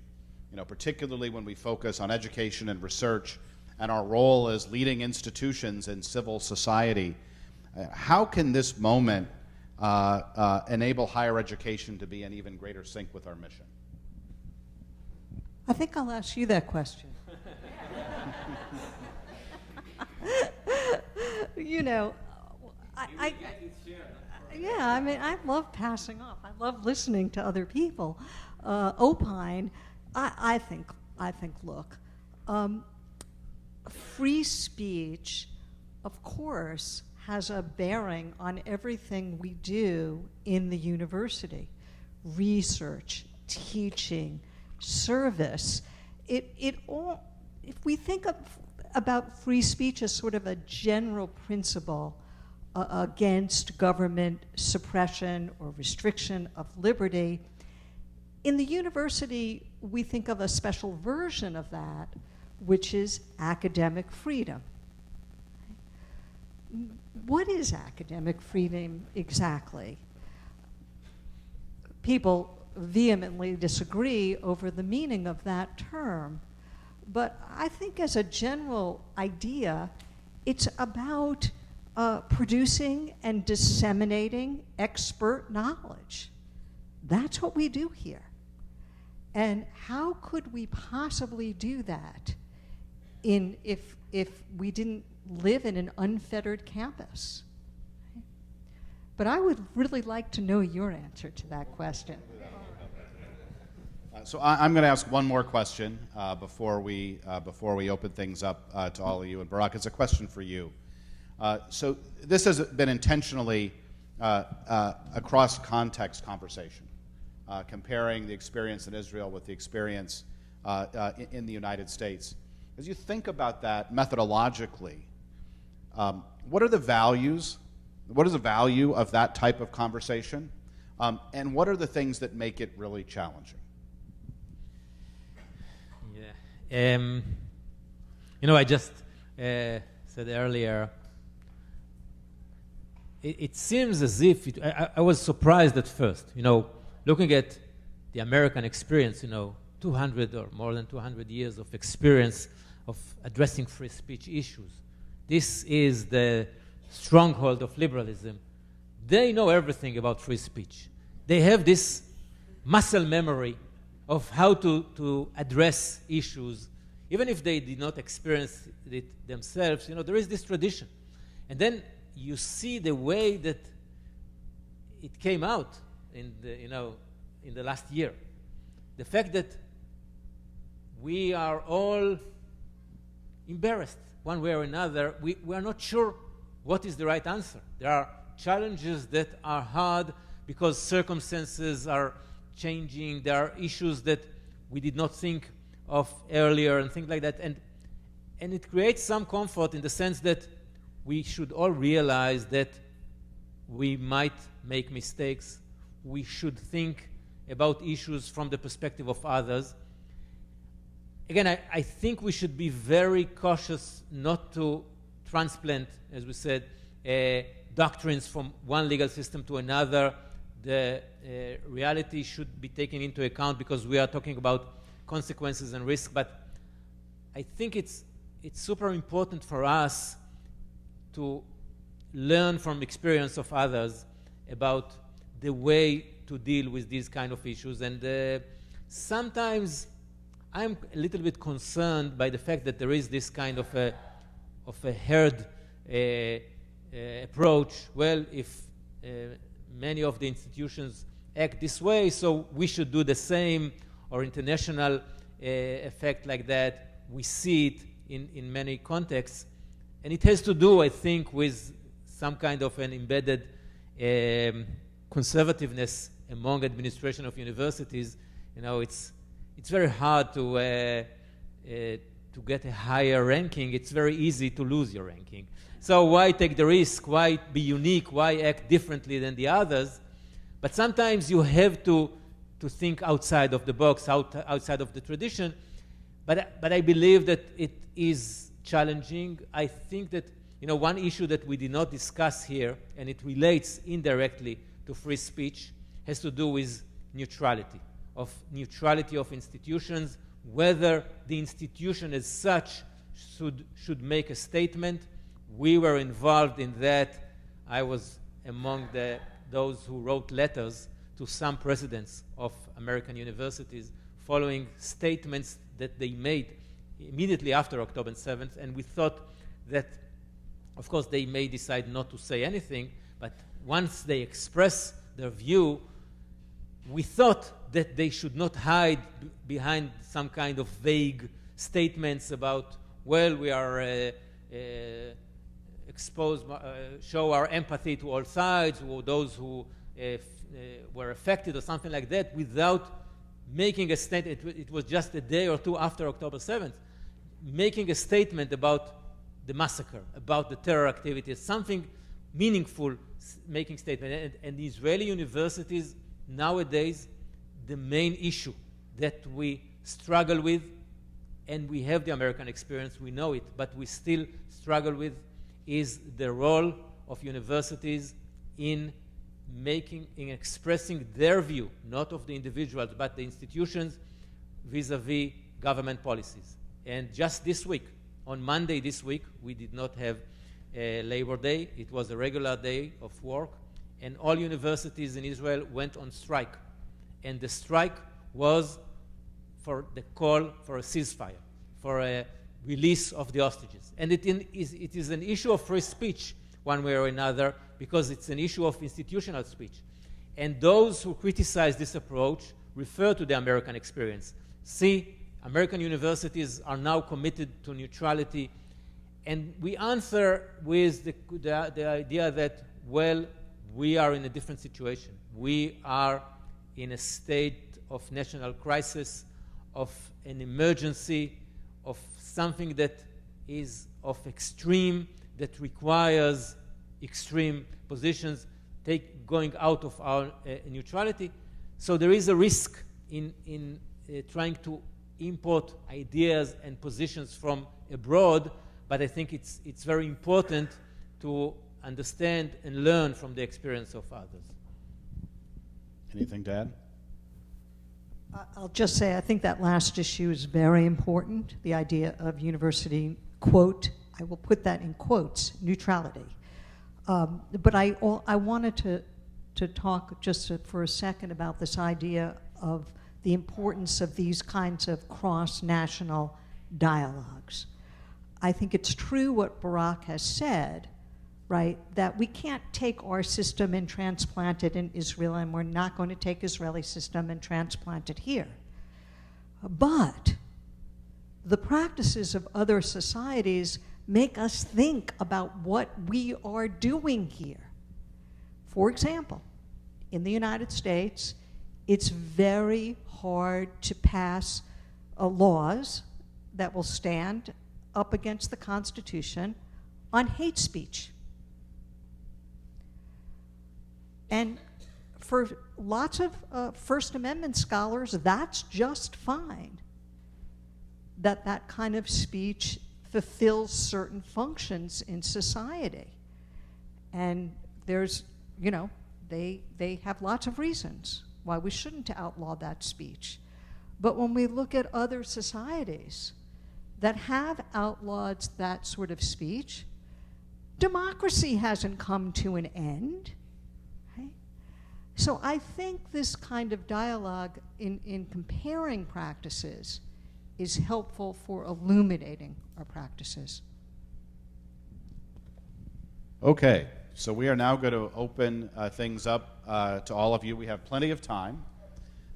Particularly when we focus on education and research and our role as leading institutions in civil society. How can this moment enable higher education to be in even greater sync with our mission? I think I'll ask you that question. I love passing off. I love listening to other people opine. I think, look, free speech, of course, has a bearing on everything we do in the university. Research, teaching, service. It all, if we think about free speech as sort of a general principle against government suppression or restriction of liberty, in the university, we think of a special version of that, which is academic freedom. What is academic freedom exactly? People vehemently disagree over the meaning of that term, but I think as a general idea, it's about producing and disseminating expert knowledge. That's what we do here. And how could we possibly do that if we didn't live in an unfettered campus? But I would really like to know your answer to that question. So I'm going to ask one more question before we open things up to all of you. And Barak, it's a question for you. So this has been intentionally a cross-context conversation, comparing the experience in Israel with the experience in the United States. As you think about that methodologically, what are the values? What is the value of that type of conversation? And what are the things that make it really challenging? Yeah. I just said earlier, it seems as if, I was surprised at first, looking at the American experience, 200 or more than 200 years of experience of addressing free speech issues. This is the stronghold of liberalism. They know everything about free speech. They have this muscle memory of how to address issues, even if they did not experience it themselves. There is this tradition. And then you see the way that it came out in the last year. The fact that we are all embarrassed one way or another. We are not sure what is the right answer. There are challenges that are hard because circumstances are changing. There are issues that we did not think of earlier and things like that. And it creates some comfort in the sense that we should all realize that we might make mistakes. We should think about issues from the perspective of others. Again, I think we should be very cautious not to transplant, as we said, doctrines from one legal system to another. The reality should be taken into account because we are talking about consequences and risk. But I think it's super important for us to learn from experience of others about the way to deal with these kind of issues. And sometimes I'm a little bit concerned by the fact that there is this kind of a herd approach. Well, if many of the institutions act this way, so we should do the same, or international effect like that. We see it in many contexts. And it has to do, I think, with some kind of an embedded conservativeness among administration of universities. You know, it's very hard to get a higher ranking. It's very easy to lose your ranking. So why take the risk? Why be unique? Why act differently than the others? But sometimes you have to think outside of the box, outside of the tradition. But I believe that it is challenging. I think that, you know, one issue that we did not discuss here, and it relates indirectly to free speech, has to do with neutrality of institutions, whether the institution as such should make a statement. We were involved in that. I was among those who wrote letters to some presidents of American universities following statements that they made immediately after October 7th, and we thought that, of course, they may decide not to say anything, but once they express their view, we thought that they should not hide behind some kind of vague statements about, well, we are show our empathy to all sides, or those who were affected, or something like that, without making a statement. It was just a day or two after October 7th, making a statement about the massacre, about the terror activity, something meaningful, making statement. And the Israeli universities nowadays, the main issue that we struggle with, and we have the American experience, we know it, but we still struggle with, is the role of universities in expressing their view, not of the individuals, but the institutions, vis-a-vis government policies. And just this week, on Monday this week, we did not have a Labor Day. It was a regular day of work, and all universities in Israel went on strike. And the strike was for the call for a ceasefire, for a release of the hostages. And it is an issue of free speech, one way or another, because it's an issue of institutional speech. And those who criticize this approach refer to the American experience. See, American universities are now committed to neutrality, and we answer with the idea that, well, we are in a different situation. We are in a state of national crisis, of an emergency, of something that is of extreme, that requires extreme positions, going out of our neutrality. So there is a risk in trying to import ideas and positions from abroad, but I think it's very important to understand and learn from the experience of others. Anything to add? I'll just say I think that last issue is very important, the idea of university, quote, I will put that in quotes, neutrality. But I wanted to talk just for a second about this idea of the importance of these kinds of cross-national dialogues. I think it's true what Barak has said, right, that we can't take our system and transplant it in Israel, and we're not going to take Israeli system and transplant it here. But the practices of other societies make us think about what we are doing here. For example, in the United States, it's very hard to pass laws that will stand up against the Constitution on hate speech. And for lots of First Amendment scholars, that's just fine, that kind of speech fulfills certain functions in society. And there's, you know, they have lots of reasons why we shouldn't outlaw that speech. But when we look at other societies that have outlawed that sort of speech, democracy hasn't come to an end. Right? So I think this kind of dialogue in comparing practices is helpful for illuminating our practices. Okay, so we are now going to open things up to all of you. We have plenty of time.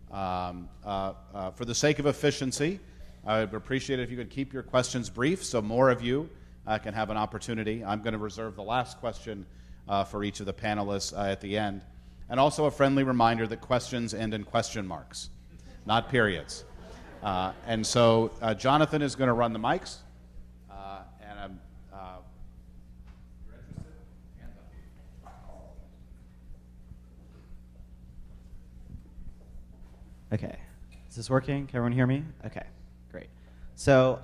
For the sake of efficiency, I would appreciate it if you could keep your questions brief so more of you can have an opportunity. I'm going to reserve the last question for each of the panelists at the end. And also a friendly reminder that questions end in question marks, not periods. And so Jonathan is going to run the mics. And I'm you're interested? Hands up. Okay. Is this working? Can everyone hear me? Okay, great. So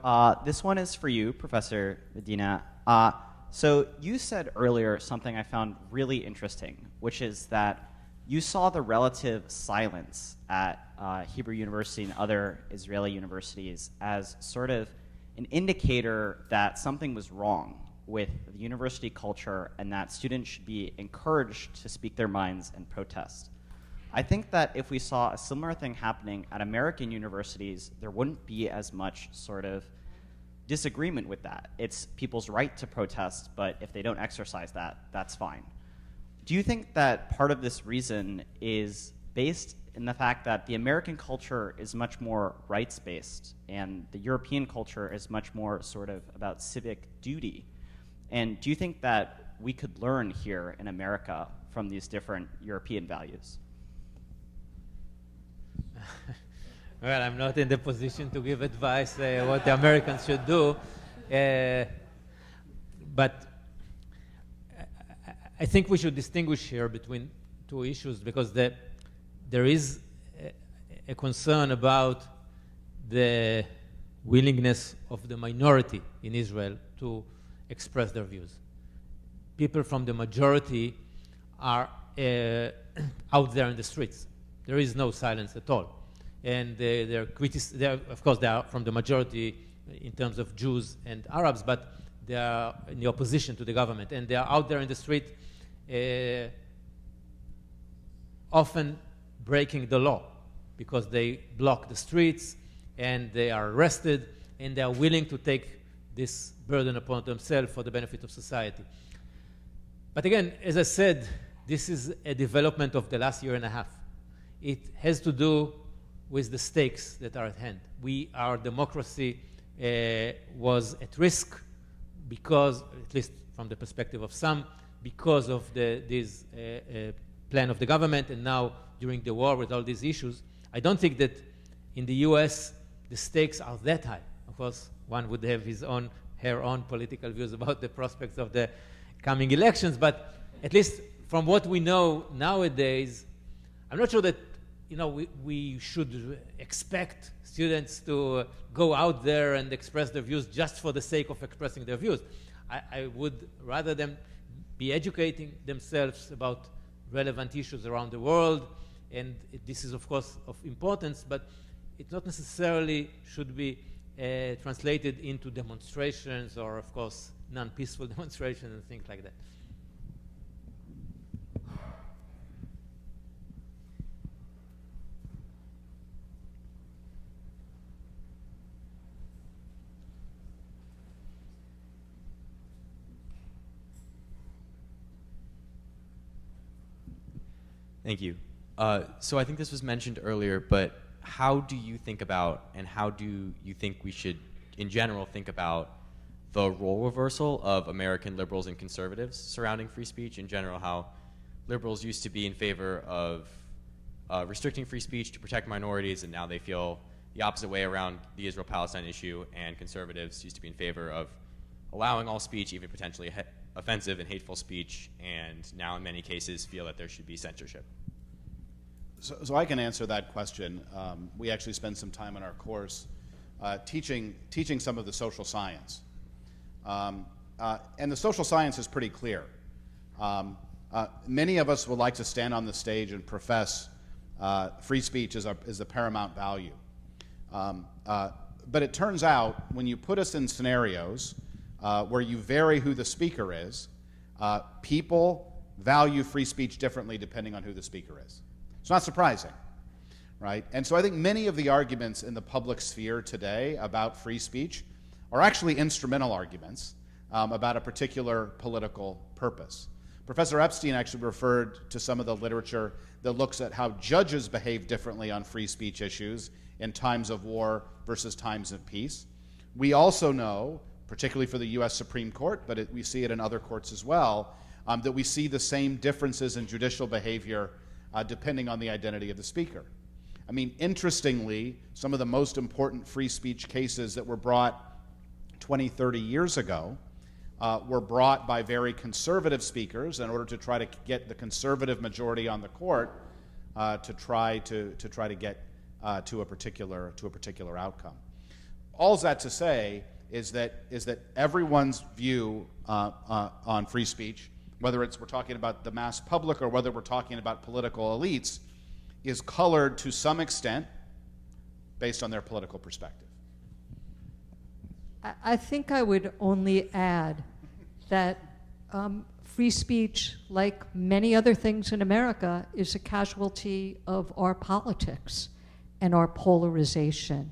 this one is for you, Professor Medina. So you said earlier something I found really interesting, which is that you saw the relative silence at Hebrew University and other Israeli universities as sort of an indicator that something was wrong with the university culture and that students should be encouraged to speak their minds and protest. I think that if we saw a similar thing happening at American universities, there wouldn't be as much sort of disagreement with that. It's people's right to protest, but if they don't exercise that, that's fine. Do you think that part of this reason is based in the fact that the American culture is much more rights-based and the European culture is much more sort of about civic duty? And do you think that we could learn here in America from these different European values? Well, I'm not in the position to give advice what the Americans should do, but I think we should distinguish here between two issues because there is a concern about the willingness of the minority in Israel to express their views. People from the majority are out there in the streets. There is no silence at all. And of course, they are from the majority in terms of Jews and Arabs, but they are in the opposition to the government. And they are out there in the street often breaking the law because they block the streets and they are arrested and they are willing to take this burden upon themselves for the benefit of society. But again, as I said, this is a development of the last year and a half. It has to do with the stakes that are at hand. Our democracy was at risk because, at least from the perspective of some, because of this plan of the government, and now during the war with all these issues. I don't think that in the US the stakes are that high. Of course, one would have her own political views about the prospects of the coming elections, but at least from what we know nowadays, I'm not sure that we should expect students to go out there and express their views just for the sake of expressing their views. I would rather them be educating themselves about relevant issues around the world, and this is of course of importance, but it not necessarily should be translated into demonstrations or of course non-peaceful demonstrations and things like that. Thank you. So I think this was mentioned earlier, but how do you think about and how do you think we should, in general, think about the role reversal of American liberals and conservatives surrounding free speech? In general, how liberals used to be in favor of restricting free speech to protect minorities, and now they feel the opposite way around the Israel-Palestine issue, and conservatives used to be in favor of allowing all speech, even potentially offensive and hateful speech, and now in many cases feel that there should be censorship. So I can answer that question. We actually spend some time in our course teaching some of the social science. And the social science is pretty clear. Many of us would like to stand on the stage and profess free speech is the paramount value. But it turns out when you put us in scenarios where you vary who the speaker is, people value free speech differently depending on who the speaker is. It's not surprising, right? And so I think many of the arguments in the public sphere today about free speech are actually instrumental arguments about a particular political purpose. Professor Epstein actually referred to some of the literature that looks at how judges behave differently on free speech issues in times of war versus times of peace. We also know, particularly for the U.S. Supreme Court, but we see it in other courts as well, that we see the same differences in judicial behavior depending on the identity of the speaker. I mean, interestingly, some of the most important free speech cases that were brought 20, 30 years ago were brought by very conservative speakers in order to try to get the conservative majority on the court to try to get to a particular outcome. All that to say is that everyone's view on free speech, whether we're talking about the mass public or whether we're talking about political elites, is colored to some extent based on their political perspective. I think I would only add that free speech, like many other things in America, is a casualty of our politics and our polarization.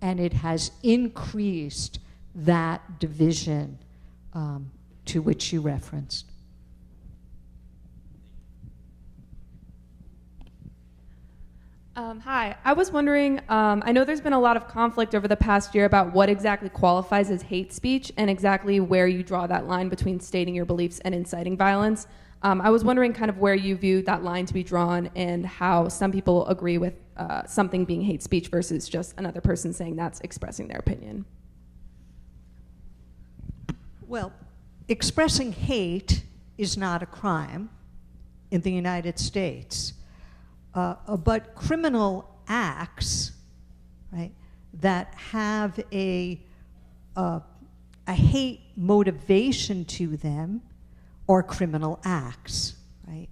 And it has increased that division to which you referenced. Hi, I was wondering, I know there's been a lot of conflict over the past year about what exactly qualifies as hate speech and exactly where you draw that line between stating your beliefs and inciting violence. I was wondering kind of where you view that line to be drawn and how some people agree with something being hate speech versus just another person saying that's expressing their opinion. Well, expressing hate is not a crime in the United States. But criminal acts, right, that have a hate motivation to them are criminal acts, right?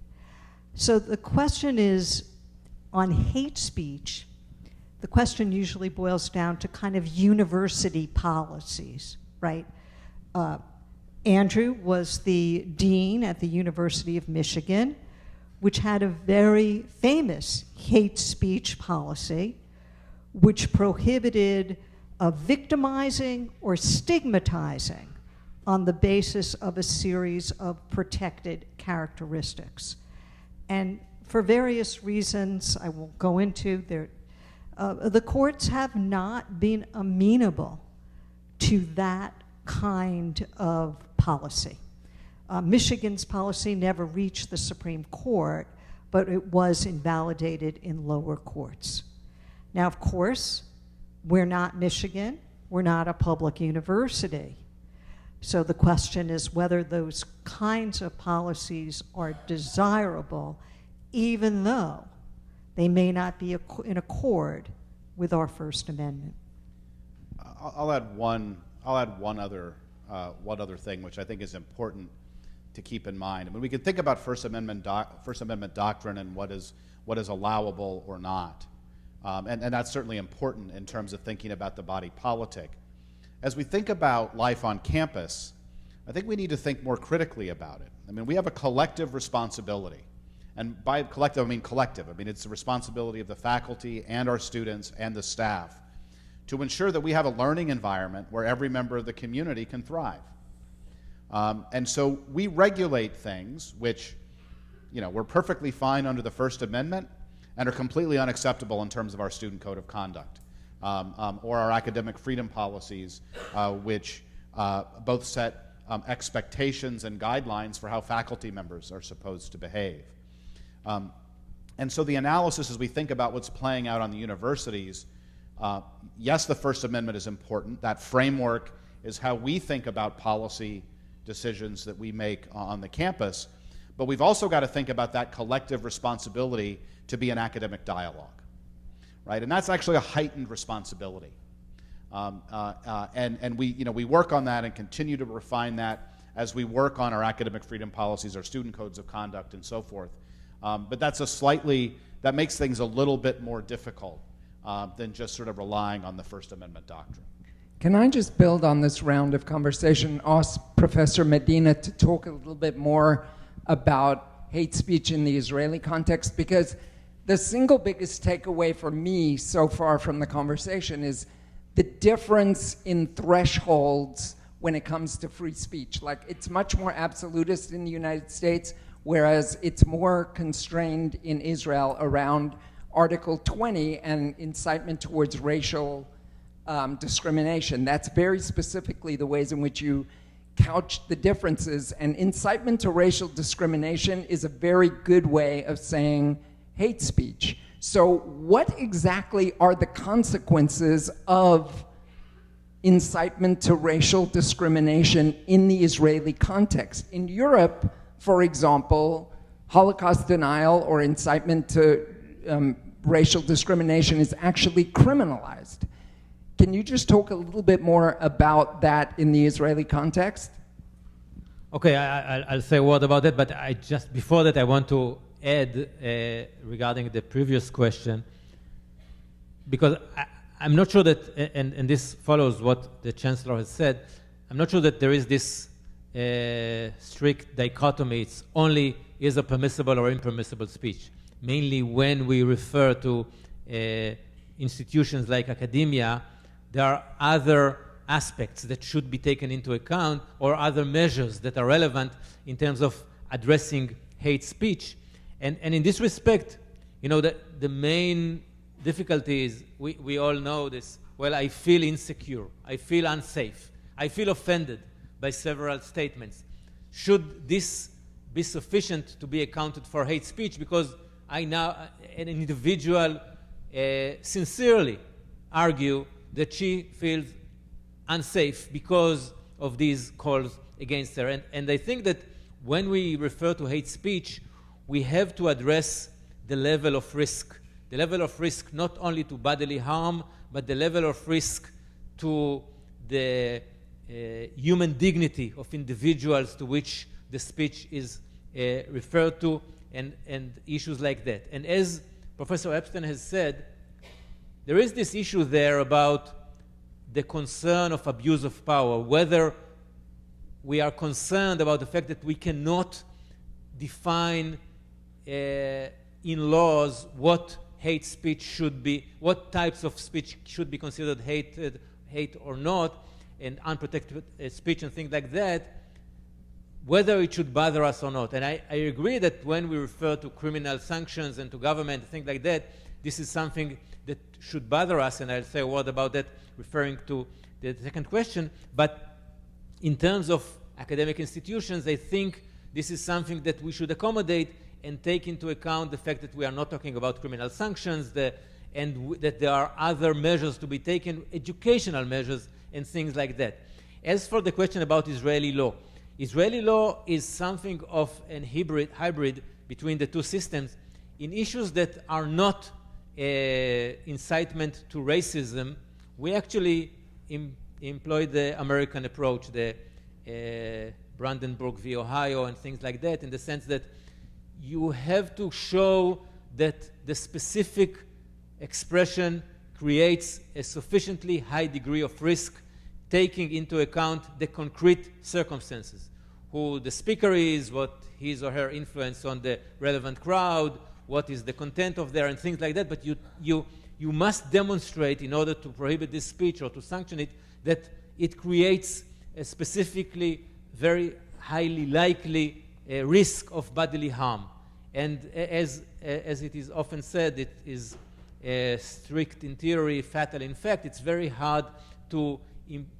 So the question is, on hate speech, the question usually boils down to kind of university policies, right? Andrew was the dean at the University of Michigan, which had a very famous hate speech policy, which prohibited victimizing or stigmatizing on the basis of a series of protected characteristics. And for various reasons I won't go into, the courts have not been amenable to that kind of policy. Michigan's policy never reached the Supreme Court, but it was invalidated in lower courts. Now, of course, we're not Michigan. We're not a public university. So the question is whether those kinds of policies are desirable, even though they may not be in accord with our First Amendment. I'll add one other thing, which I think is important to keep in mind. I mean, we can think about First Amendment doctrine and what is allowable or not, and that's certainly important in terms of thinking about the body politic. As we think about life on campus, I think we need to think more critically about it. I mean, we have a collective responsibility, and by collective I mean collective. I mean, it's the responsibility of the faculty and our students and the staff to ensure that we have a learning environment where every member of the community can thrive. And so we regulate things which, we're perfectly fine under the First Amendment and are completely unacceptable in terms of our student code of conduct or our academic freedom policies, which both set expectations and guidelines for how faculty members are supposed to behave. And so the analysis, as we think about what's playing out on the universities, yes, the First Amendment is important. That framework is how we think about policy decisions that we make on the campus. But we've also got to think about that collective responsibility to be an academic dialogue, right? And that's actually a heightened responsibility. And we work on that and continue to refine that as we work on our academic freedom policies, our student codes of conduct, and so forth. But that makes things a little bit more difficult than just sort of relying on the First Amendment doctrine. Can I just build on this round of conversation, ask Professor Medina to talk a little bit more about hate speech in the Israeli context? Because the single biggest takeaway for me so far from the conversation is the difference in thresholds when it comes to free speech. Like, it's much more absolutist in the United States, whereas it's more constrained in Israel around Article 20 and incitement towards racial discrimination. That's very specifically the ways in which you couch the differences, and incitement to racial discrimination is a very good way of saying hate speech. So what exactly are the consequences of incitement to racial discrimination in the Israeli context? In Europe, for example, Holocaust denial or incitement to racial discrimination is actually criminalized. Can you just talk a little bit more about that in the Israeli context? Okay, I'll say a word about that, but before that I want to add regarding the previous question, because I'm not sure that, and this follows what the Chancellor has said, I'm not sure that there is this strict dichotomy. It's only either permissible or impermissible speech. Mainly when we refer to institutions like academia, there are other aspects that should be taken into account, or other measures that are relevant in terms of addressing hate speech. And in this respect, the main difficulty is, we all know this, well, I feel insecure, I feel unsafe, I feel offended by several statements. Should this be sufficient to be accounted for hate speech? Because an individual sincerely argue that she feels unsafe because of these calls against her. And I think that when we refer to hate speech, we have to address the level of risk. The level of risk not only to bodily harm, but the level of risk to the human dignity of individuals to which the speech is referred to, and issues like that. And as Professor Epstein has said, there is this issue there about the concern of abuse of power, whether we are concerned about the fact that we cannot define in laws what hate speech should be, what types of speech should be considered hate or not, and unprotected speech and things like that, whether it should bother us or not. And I agree that when we refer to criminal sanctions and to government, things like that, this is something that should bother us, and I'll say a word about that referring to the second question. But in terms of academic institutions, I think this is something that we should accommodate and take into account the fact that we are not talking about criminal sanctions, and that there are other measures to be taken, educational measures and things like that. As for the question about Israeli law is something of an hybrid between the two systems in issues that are not incitement to racism. We actually employ the American approach, the Brandenburg v. Ohio and things like that, in the sense that you have to show that the specific expression creates a sufficiently high degree of risk, taking into account the concrete circumstances, who the speaker is, what his or her influence on the relevant crowd, what is the content of there, and things like that. But you must demonstrate, in order to prohibit this speech or to sanction it, that it creates a specifically very highly likely risk of bodily harm. And as it is often said, it is strict in theory, fatal in fact. It's very hard to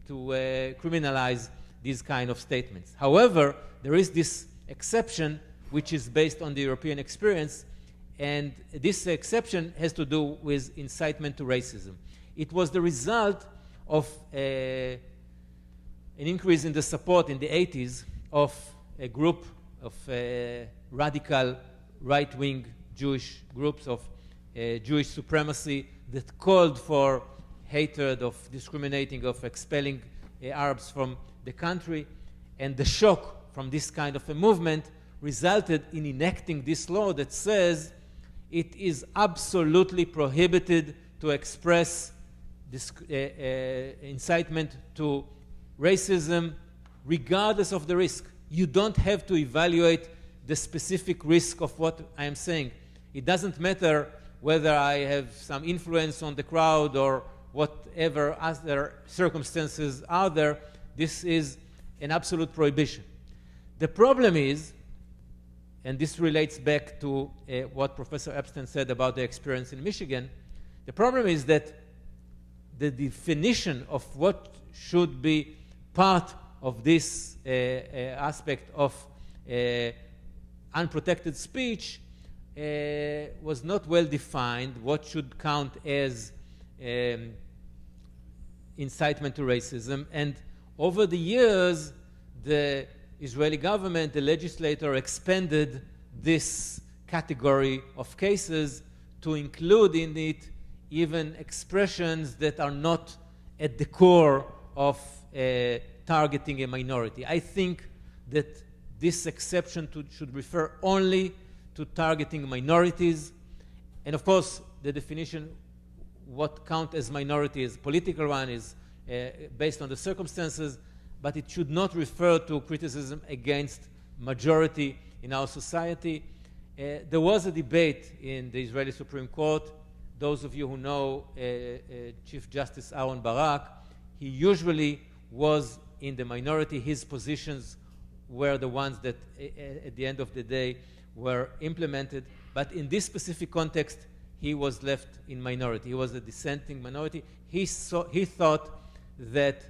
criminalize these kind of statements. However, there is this exception which is based on the European experience, and this exception has to do with incitement to racism. It was the result of an increase in the support in the 80s of a group of radical right-wing Jewish groups of Jewish supremacy that called for hatred, of discriminating, of expelling Arabs from the country. And the shock from this kind of a movement resulted in enacting this law that says it is absolutely prohibited to express this, incitement to racism regardless of the risk. You don't have to evaluate the specific risk of what I am saying. It doesn't matter whether I have some influence on the crowd or whatever other circumstances are there. This is an absolute prohibition. The problem is, and this relates back to what Professor Epstein said about the experience in Michigan, the problem is that the definition of what should be part of this aspect of unprotected speech was not well defined. What should count as incitement to racism? And over the years, the Israeli government, the legislator, expanded this category of cases to include in it even expressions that are not at the core of targeting a minority. I think that this exception should refer only to targeting minorities. And of course, the definition, what counts as minority is political one, is based on the circumstances, but it should not refer to criticism against majority in our society. There was a debate in the Israeli Supreme Court. Those of you who know Chief Justice Aaron Barak, he usually was in the minority. His positions were the ones that at the end of the day were implemented. But in this specific context, he was left in minority. He was a dissenting minority. He thought that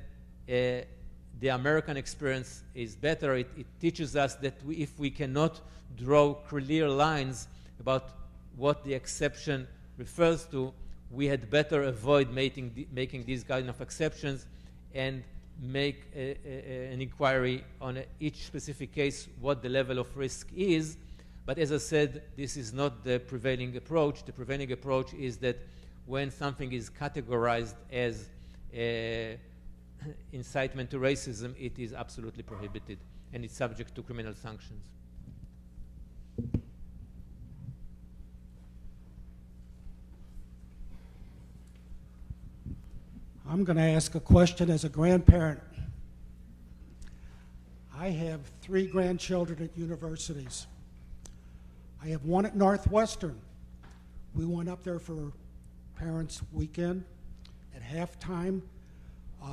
the American experience is better. It teaches us that if we cannot draw clear lines about what the exception refers to, we had better avoid making these kind of exceptions and make an inquiry on each specific case what the level of risk is. But as I said, this is not the prevailing approach. The prevailing approach is that when something is categorized as incitement to racism, it is absolutely prohibited and it's subject to criminal sanctions. I'm going to ask a question as a grandparent. I have 3 grandchildren at universities. I have one at Northwestern. We went up there for Parents' Weekend. At halftime,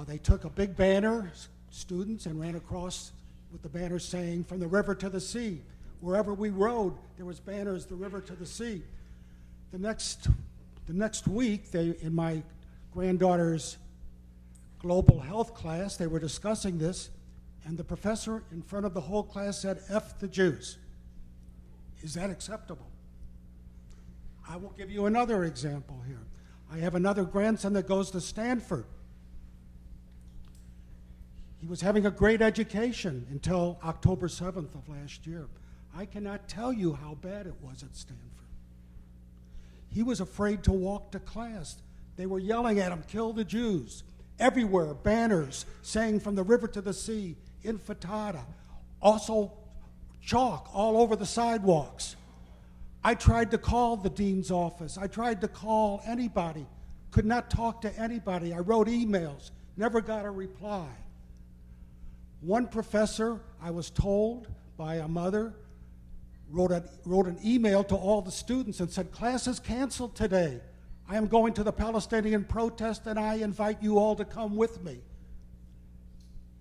they took a big banner, students, and ran across with the banner saying, "From the river to the sea." Wherever we rode, there was banners, "The river to the sea." The next week, in my granddaughter's global health class, they were discussing this, and the professor in front of the whole class said, "F the Jews." Is that acceptable? I will give you another example here. I have another grandson that goes to Stanford. He was having a great education until October 7th of last year. I cannot tell you how bad it was at Stanford. He was afraid to walk to class. They were yelling at him, "Kill the Jews." Everywhere, banners saying "From the river to the sea," intifada. Also, chalk all over the sidewalks. I tried to call the dean's office. I tried to call anybody. Could not talk to anybody. I wrote emails. Never got a reply. One professor, I was told by a mother, wrote an email to all the students and said, "Class is canceled today. I am going to the Palestinian protest and I invite you all to come with me."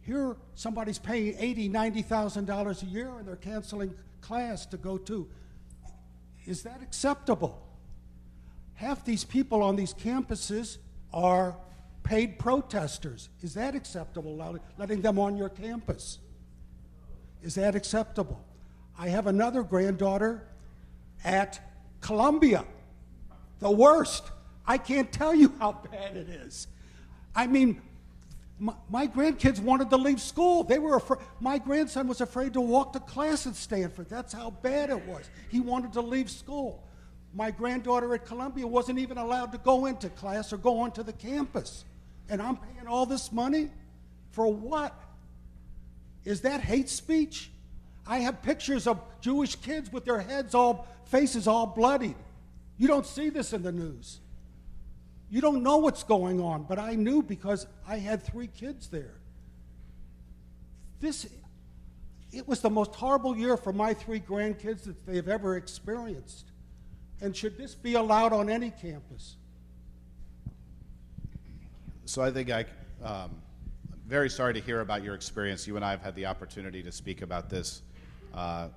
Here, somebody's paying $80,000, $90,000 a year and they're canceling class to go to. Is that acceptable? Half these people on these campuses are paid protesters. Is that acceptable, letting them on your campus? Is that acceptable? I have another granddaughter at Columbia. The worst. I can't tell you how bad it is. I mean, my grandkids wanted to leave school. They were afraid. My grandson was afraid to walk to class at Stanford. That's how bad it was. He wanted to leave school. My granddaughter at Columbia wasn't even allowed to go into class or go onto the campus. And I'm paying all this money? For what? Is that hate speech? I have pictures of Jewish kids with their faces all bloodied. You don't see this in the news. You don't know what's going on, but I knew because I had 3 kids there. It was the most horrible year for my 3 grandkids that they've ever experienced. And should this be allowed on any campus? So I think I'm very sorry to hear about your experience. You and I have had the opportunity to speak about this in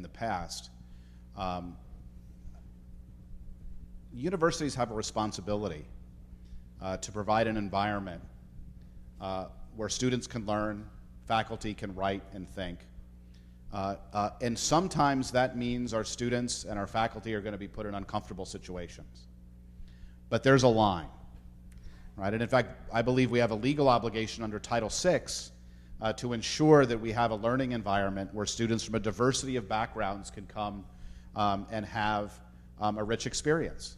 the past. Universities have a responsibility to provide an environment where students can learn, faculty can write and think. And sometimes that means our students and our faculty are going to be put in uncomfortable situations. But there's a line, right? And in fact, I believe we have a legal obligation under Title VI to ensure that we have a learning environment where students from a diversity of backgrounds can come and have a rich experience.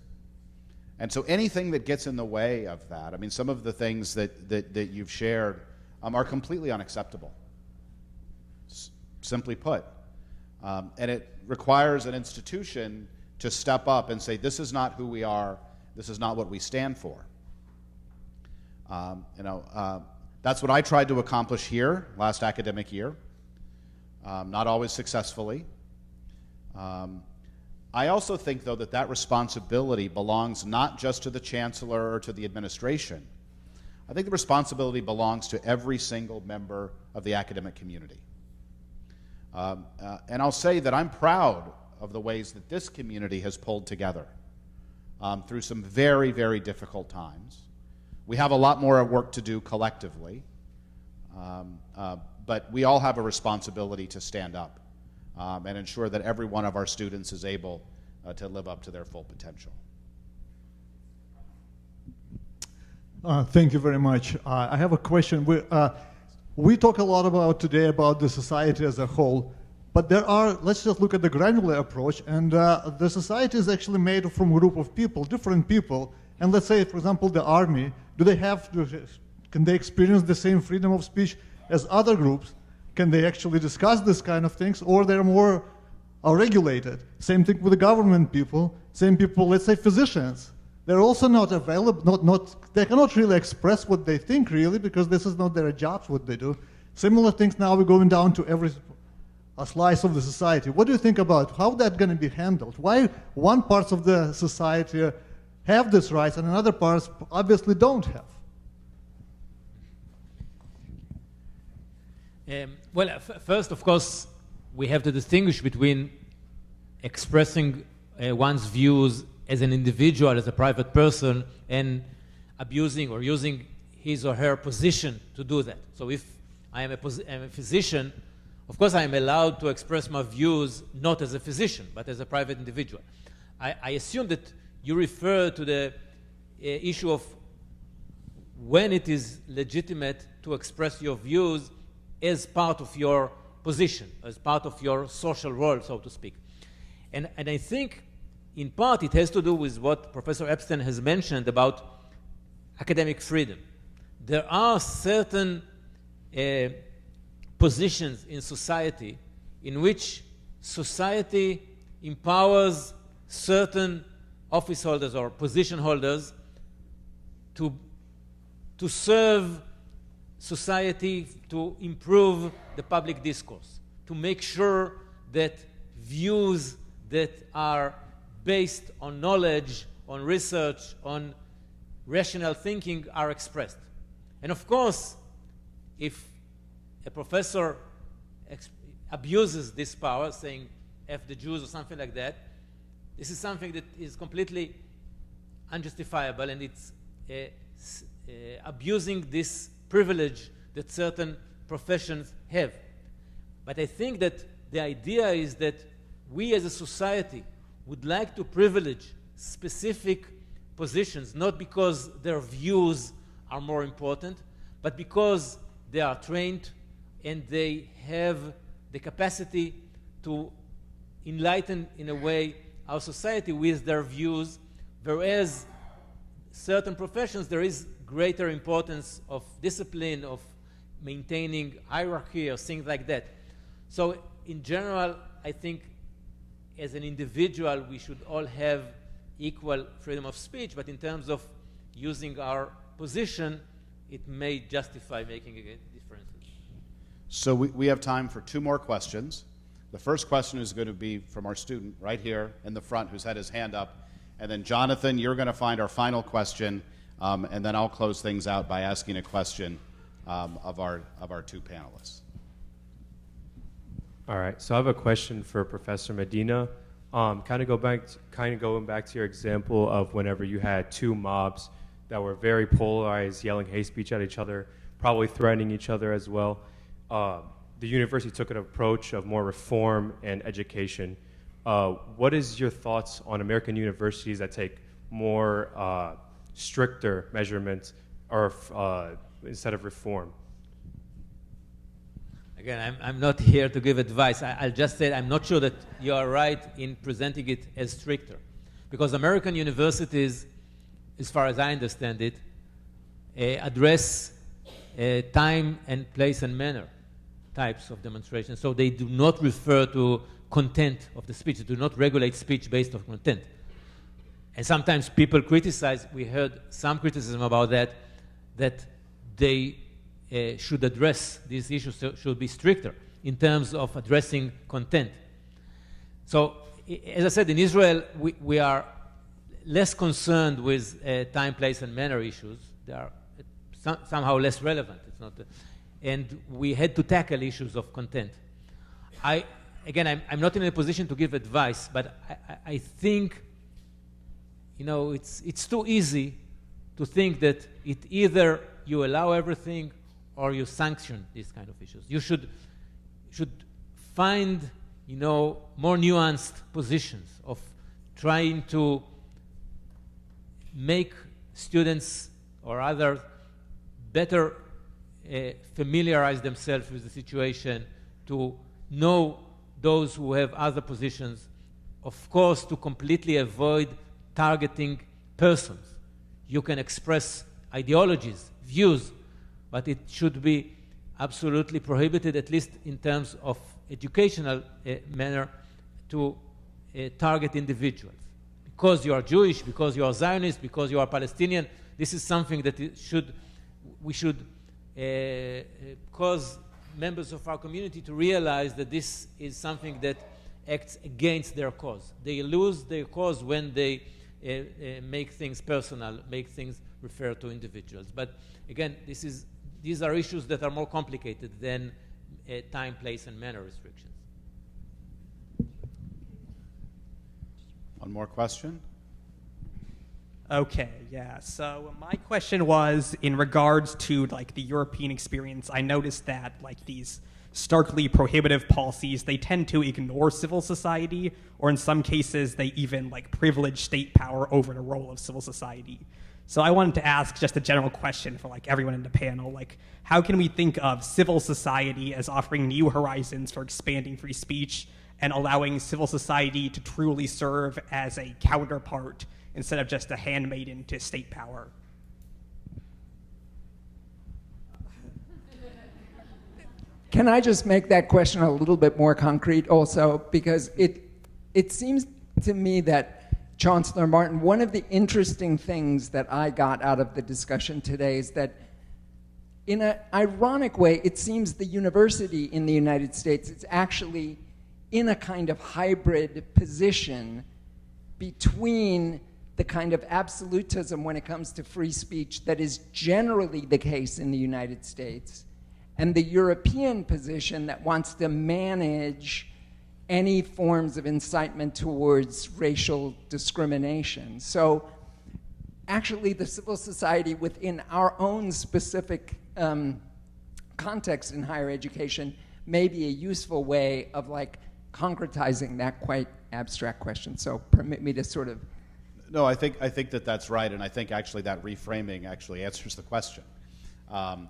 And so anything that gets in the way of that, I mean, some of the things that you've shared are completely unacceptable, simply put. And it requires an institution to step up and say, this is not who we are, this is not what we stand for. That's what I tried to accomplish here last academic year, not always successfully. I also think, though, that responsibility belongs not just to the chancellor or to the administration. I think the responsibility belongs to every single member of the academic community. And I'll say that I'm proud of the ways that this community has pulled together through some very, very difficult times. We have a lot more work to do collectively, but we all have a responsibility to stand up and ensure that every one of our students is able to live up to their full potential. Thank you very much. I have a question. We talk a lot today about the society as a whole, but let's just look at the granular approach, and the society is actually made from a group of people, different people, and let's say, for example, the army, can they experience the same freedom of speech as other groups? Can they actually discuss this kind of things, or they're more regulated? Same thing with the government people, same people, let's say physicians. They're also not available, they cannot really express what they think really, because this is not their jobs, what they do. Similar things now we're going down to every slice of the society. What do you think about how that's going to be handled? Why one parts of the society have this rights and another parts obviously don't have? First, of course, we have to distinguish between expressing one's views as an individual, as a private person, and abusing or using his or her position to do that. So if I am a physician, of course I am allowed to express my views not as a physician, but as a private individual. I assume that you refer to the issue of when it is legitimate to express your views as part of your position, as part of your social role, so to speak. And I think, in part, it has to do with what Professor Epstein has mentioned about academic freedom. There are certain positions in society in which society empowers certain office holders or position holders to serve society, to improve the public discourse, to make sure that views that are based on knowledge, on research, on rational thinking are expressed. And of course, if a professor abuses this power, saying F the Jews or something like that, this is something that is completely unjustifiable, and it's abusing this privilege that certain professions have. But I think that the idea is that we as a society would like to privilege specific positions, not because their views are more important, but because they are trained and they have the capacity to enlighten, in a way, our society with their views, whereas certain professions, there is greater importance of discipline, of maintaining hierarchy or things like that. So in general, I think as an individual, we should all have equal freedom of speech, but in terms of using our position, it may justify making a difference. So we have time for 2 more questions. The first question is going to be from our student right here in the front who's had his hand up. And then Jonathan, you're going to find our final question, and then I'll close things out by asking a question of our 2 panelists. All right, so I have a question for Professor Medina. Kind of going back to your example of whenever you had 2 mobs that were very polarized, yelling hate speech at each other, probably threatening each other as well. The university took an approach of more reform and education. What is your thoughts on American universities that take more stricter measurements or instead of reform? Again, I'm not here to give advice. I'll just say I'm not sure that you are right in presenting it as stricter. Because American universities, as far as I understand it, address time and place and manner types of demonstrations. So they do not refer to content of the speech. They do not regulate speech based on content. And sometimes people criticize, we heard some criticism about that they should address these issues, should be stricter in terms of addressing content. So, as I said, in Israel, we are less concerned with time, place, and manner issues. They are somehow less relevant. It's not, and we had to tackle issues of content. I'm not in a position to give advice, but I think, it's too easy to think that it either you allow everything or you sanction these kind of issues. You should find, more nuanced positions of trying to make students or others better familiarize themselves with the situation, to know those who have other positions, of course, to completely avoid targeting persons. You can express ideologies, views, but it should be absolutely prohibited, at least in terms of educational manner, to target individuals. Because you are Jewish, because you are Zionist, because you are Palestinian, this is something that we should cause members of our community to realize that this is something that acts against their cause. They lose their cause when they make things personal, make things refer to individuals. But again, these are issues that are more complicated than time, place, and manner restrictions. One more question? Okay, yeah. So my question was in regards to the European experience. I noticed that these starkly prohibitive policies, they tend to ignore civil society, or in some cases they even privilege state power over the role of civil society. So I wanted to ask just a general question for everyone in the panel, how can we think of civil society as offering new horizons for expanding free speech and allowing civil society to truly serve as a counterpart instead of just a handmaiden to state power? Can I just make that question a little bit more concrete also? Because it seems to me that, Chancellor Martin, one of the interesting things that I got out of the discussion today is that in an ironic way, it seems the university in the United States is actually in a kind of hybrid position between the kind of absolutism when it comes to free speech that is generally the case in the United States, and the European position that wants to manage any forms of incitement towards racial discrimination. So actually the civil society within our own specific context in higher education may be a useful way of like concretizing that quite abstract question. So permit me to sort of. No, I think that that's right, and I think actually that reframing actually answers the question. And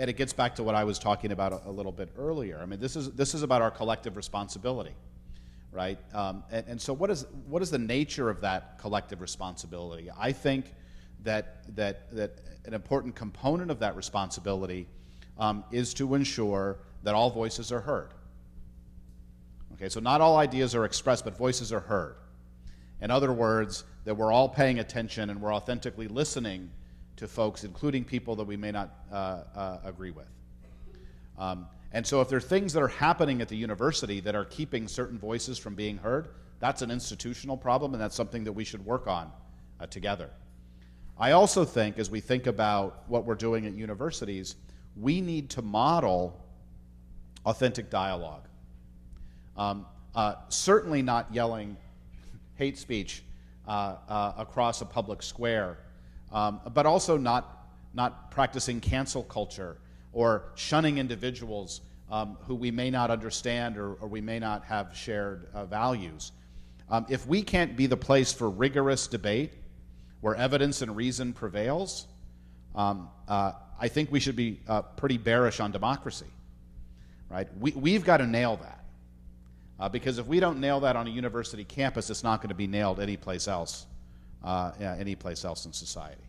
it gets back to what I was talking about a little bit earlier. I mean, this is about our collective responsibility, right? And so what is the nature of that collective responsibility? I think that an important component of that responsibility is to ensure that all voices are heard. Okay, so not all ideas are expressed, but voices are heard. In other words, that we're all paying attention and we're authentically listening to folks, including people that we may not agree with. And so if there are things that are happening at the university that are keeping certain voices from being heard, that's an institutional problem, and that's something that we should work on together. I also think, as we think about what we're doing at universities, we need to model authentic dialogue. Certainly not yelling hate speech across a public square, but also not practicing cancel culture or shunning individuals who we may not understand or we may not have shared values. If we can't be the place for rigorous debate where evidence and reason prevails, I think we should be pretty bearish on democracy, right? We've got to nail that. Because if we don't nail that on a university campus, it's not going to be nailed anyplace else in society.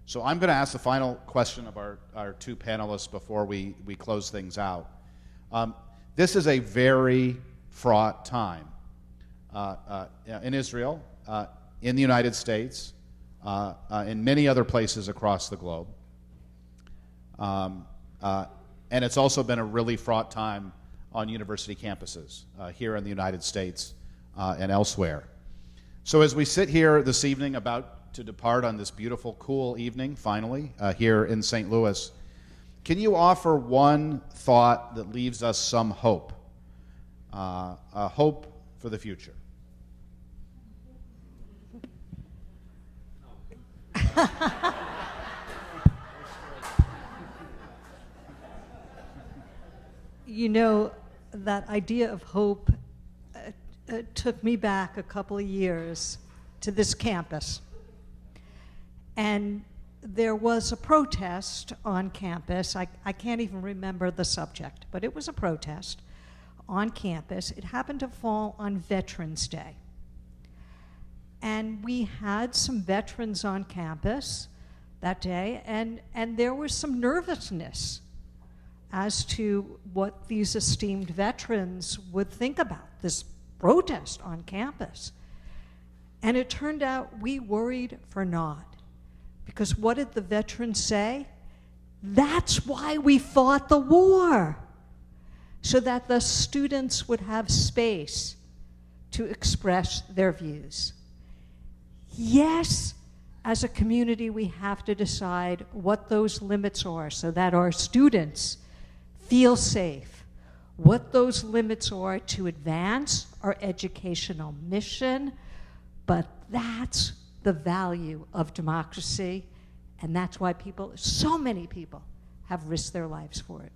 So I'm going to ask the final question of our two panelists before we close things out. This is a very fraught time in Israel, in the United States, in many other places across the globe. And it's also been a really fraught time on university campuses here in the United States and elsewhere. So as we sit here this evening about to depart on this beautiful, cool evening, finally, here in St. Louis, can you offer one thought that leaves us some hope, a hope for the future? You know, that idea of hope took me back a couple of years to this campus. And there was a protest on campus. I can't even remember the subject, but it was a protest on campus. It happened to fall on Veterans Day. And we had some veterans on campus that day, and there was some nervousness as to what these esteemed veterans would think about this protest on campus. And it turned out we worried for naught. Because what did the veterans say? That's why we fought the war, so that the students would have space to express their views. Yes, as a community, we have to decide what those limits are so that our students feel safe, what those limits are to advance our educational mission, but that's the value of democracy, and that's why so many people, have risked their lives for it.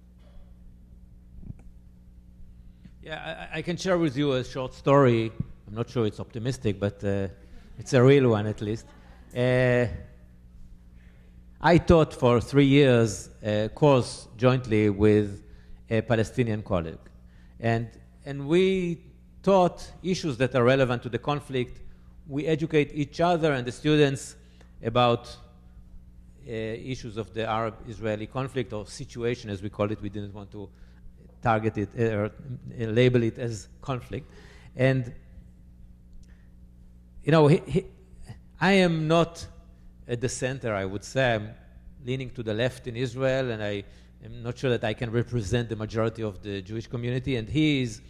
Yeah, I can share with you a short story. I'm not sure it's optimistic, but it's a real one at least. I taught for 3 years a course jointly with a Palestinian colleague. And we taught issues that are relevant to the conflict. We educate each other and the students about issues of the Arab-Israeli conflict, or situation as we call it. We didn't want to target it or label it as conflict. And, you know, I am not at the center, I would say. I'm leaning to the left in Israel, and I am not sure that I can represent the majority of the Jewish community. And he is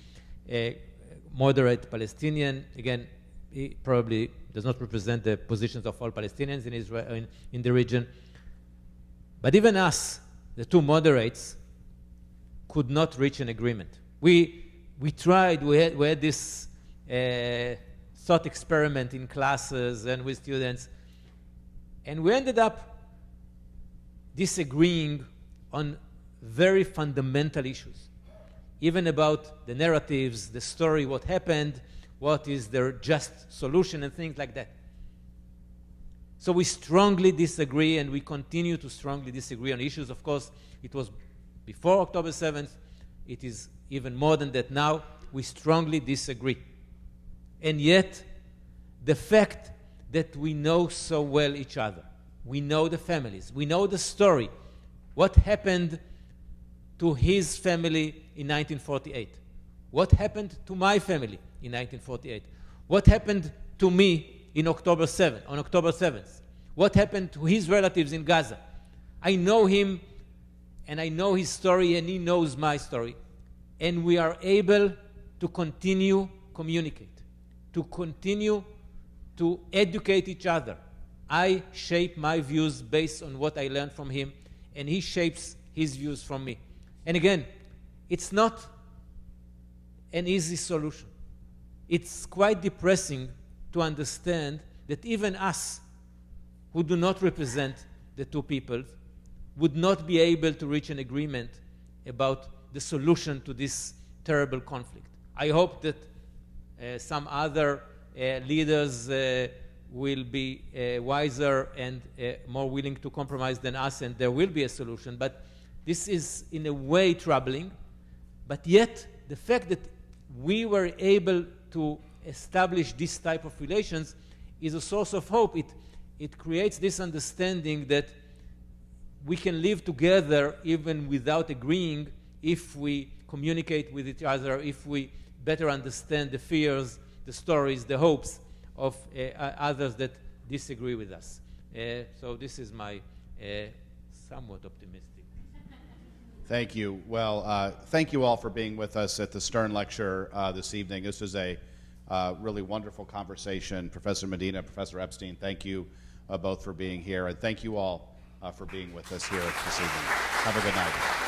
a moderate Palestinian. Again, he probably does not represent the positions of all Palestinians in Israel, in the region. But even us, the two moderates, could not reach an agreement. We tried. We had this thought experiment in classes and with students. And we ended up disagreeing on very fundamental issues, even about the narratives, the story, what happened, what is their just solution, and things like that. So we strongly disagree, and we continue to strongly disagree on issues. Of course, it was before October 7th. It is even more than that now. We strongly disagree. And yet, the fact that we know so well each other, we know the families, we know the story, what happened to his family in 1948, what happened to my family in 1948, what happened to me on October 7th, what happened to his relatives in Gaza. I know him, and I know his story, and he knows my story. And we are able to continue communicate, to continue to educate each other. I shape my views based on what I learned from him, and he shapes his views from me. And again, it's not an easy solution. It's quite depressing to understand that even us, who do not represent the two peoples, would not be able to reach an agreement about the solution to this terrible conflict. I hope that some other leaders will be wiser and more willing to compromise than us, and there will be a solution. But this is in a way troubling. But yet, the fact that we were able to establish this type of relations is a source of hope. It creates this understanding that we can live together even without agreeing if we communicate with each other, if we better understand the fears, the stories, the hopes of others that disagree with us. So this is my somewhat optimistic. Thank you. Well, thank you all for being with us at the Stern Lecture this evening. This was a really wonderful conversation. Professor Medina, Professor Epstein, thank you both for being here, and thank you all for being with us here this evening. Have a good night.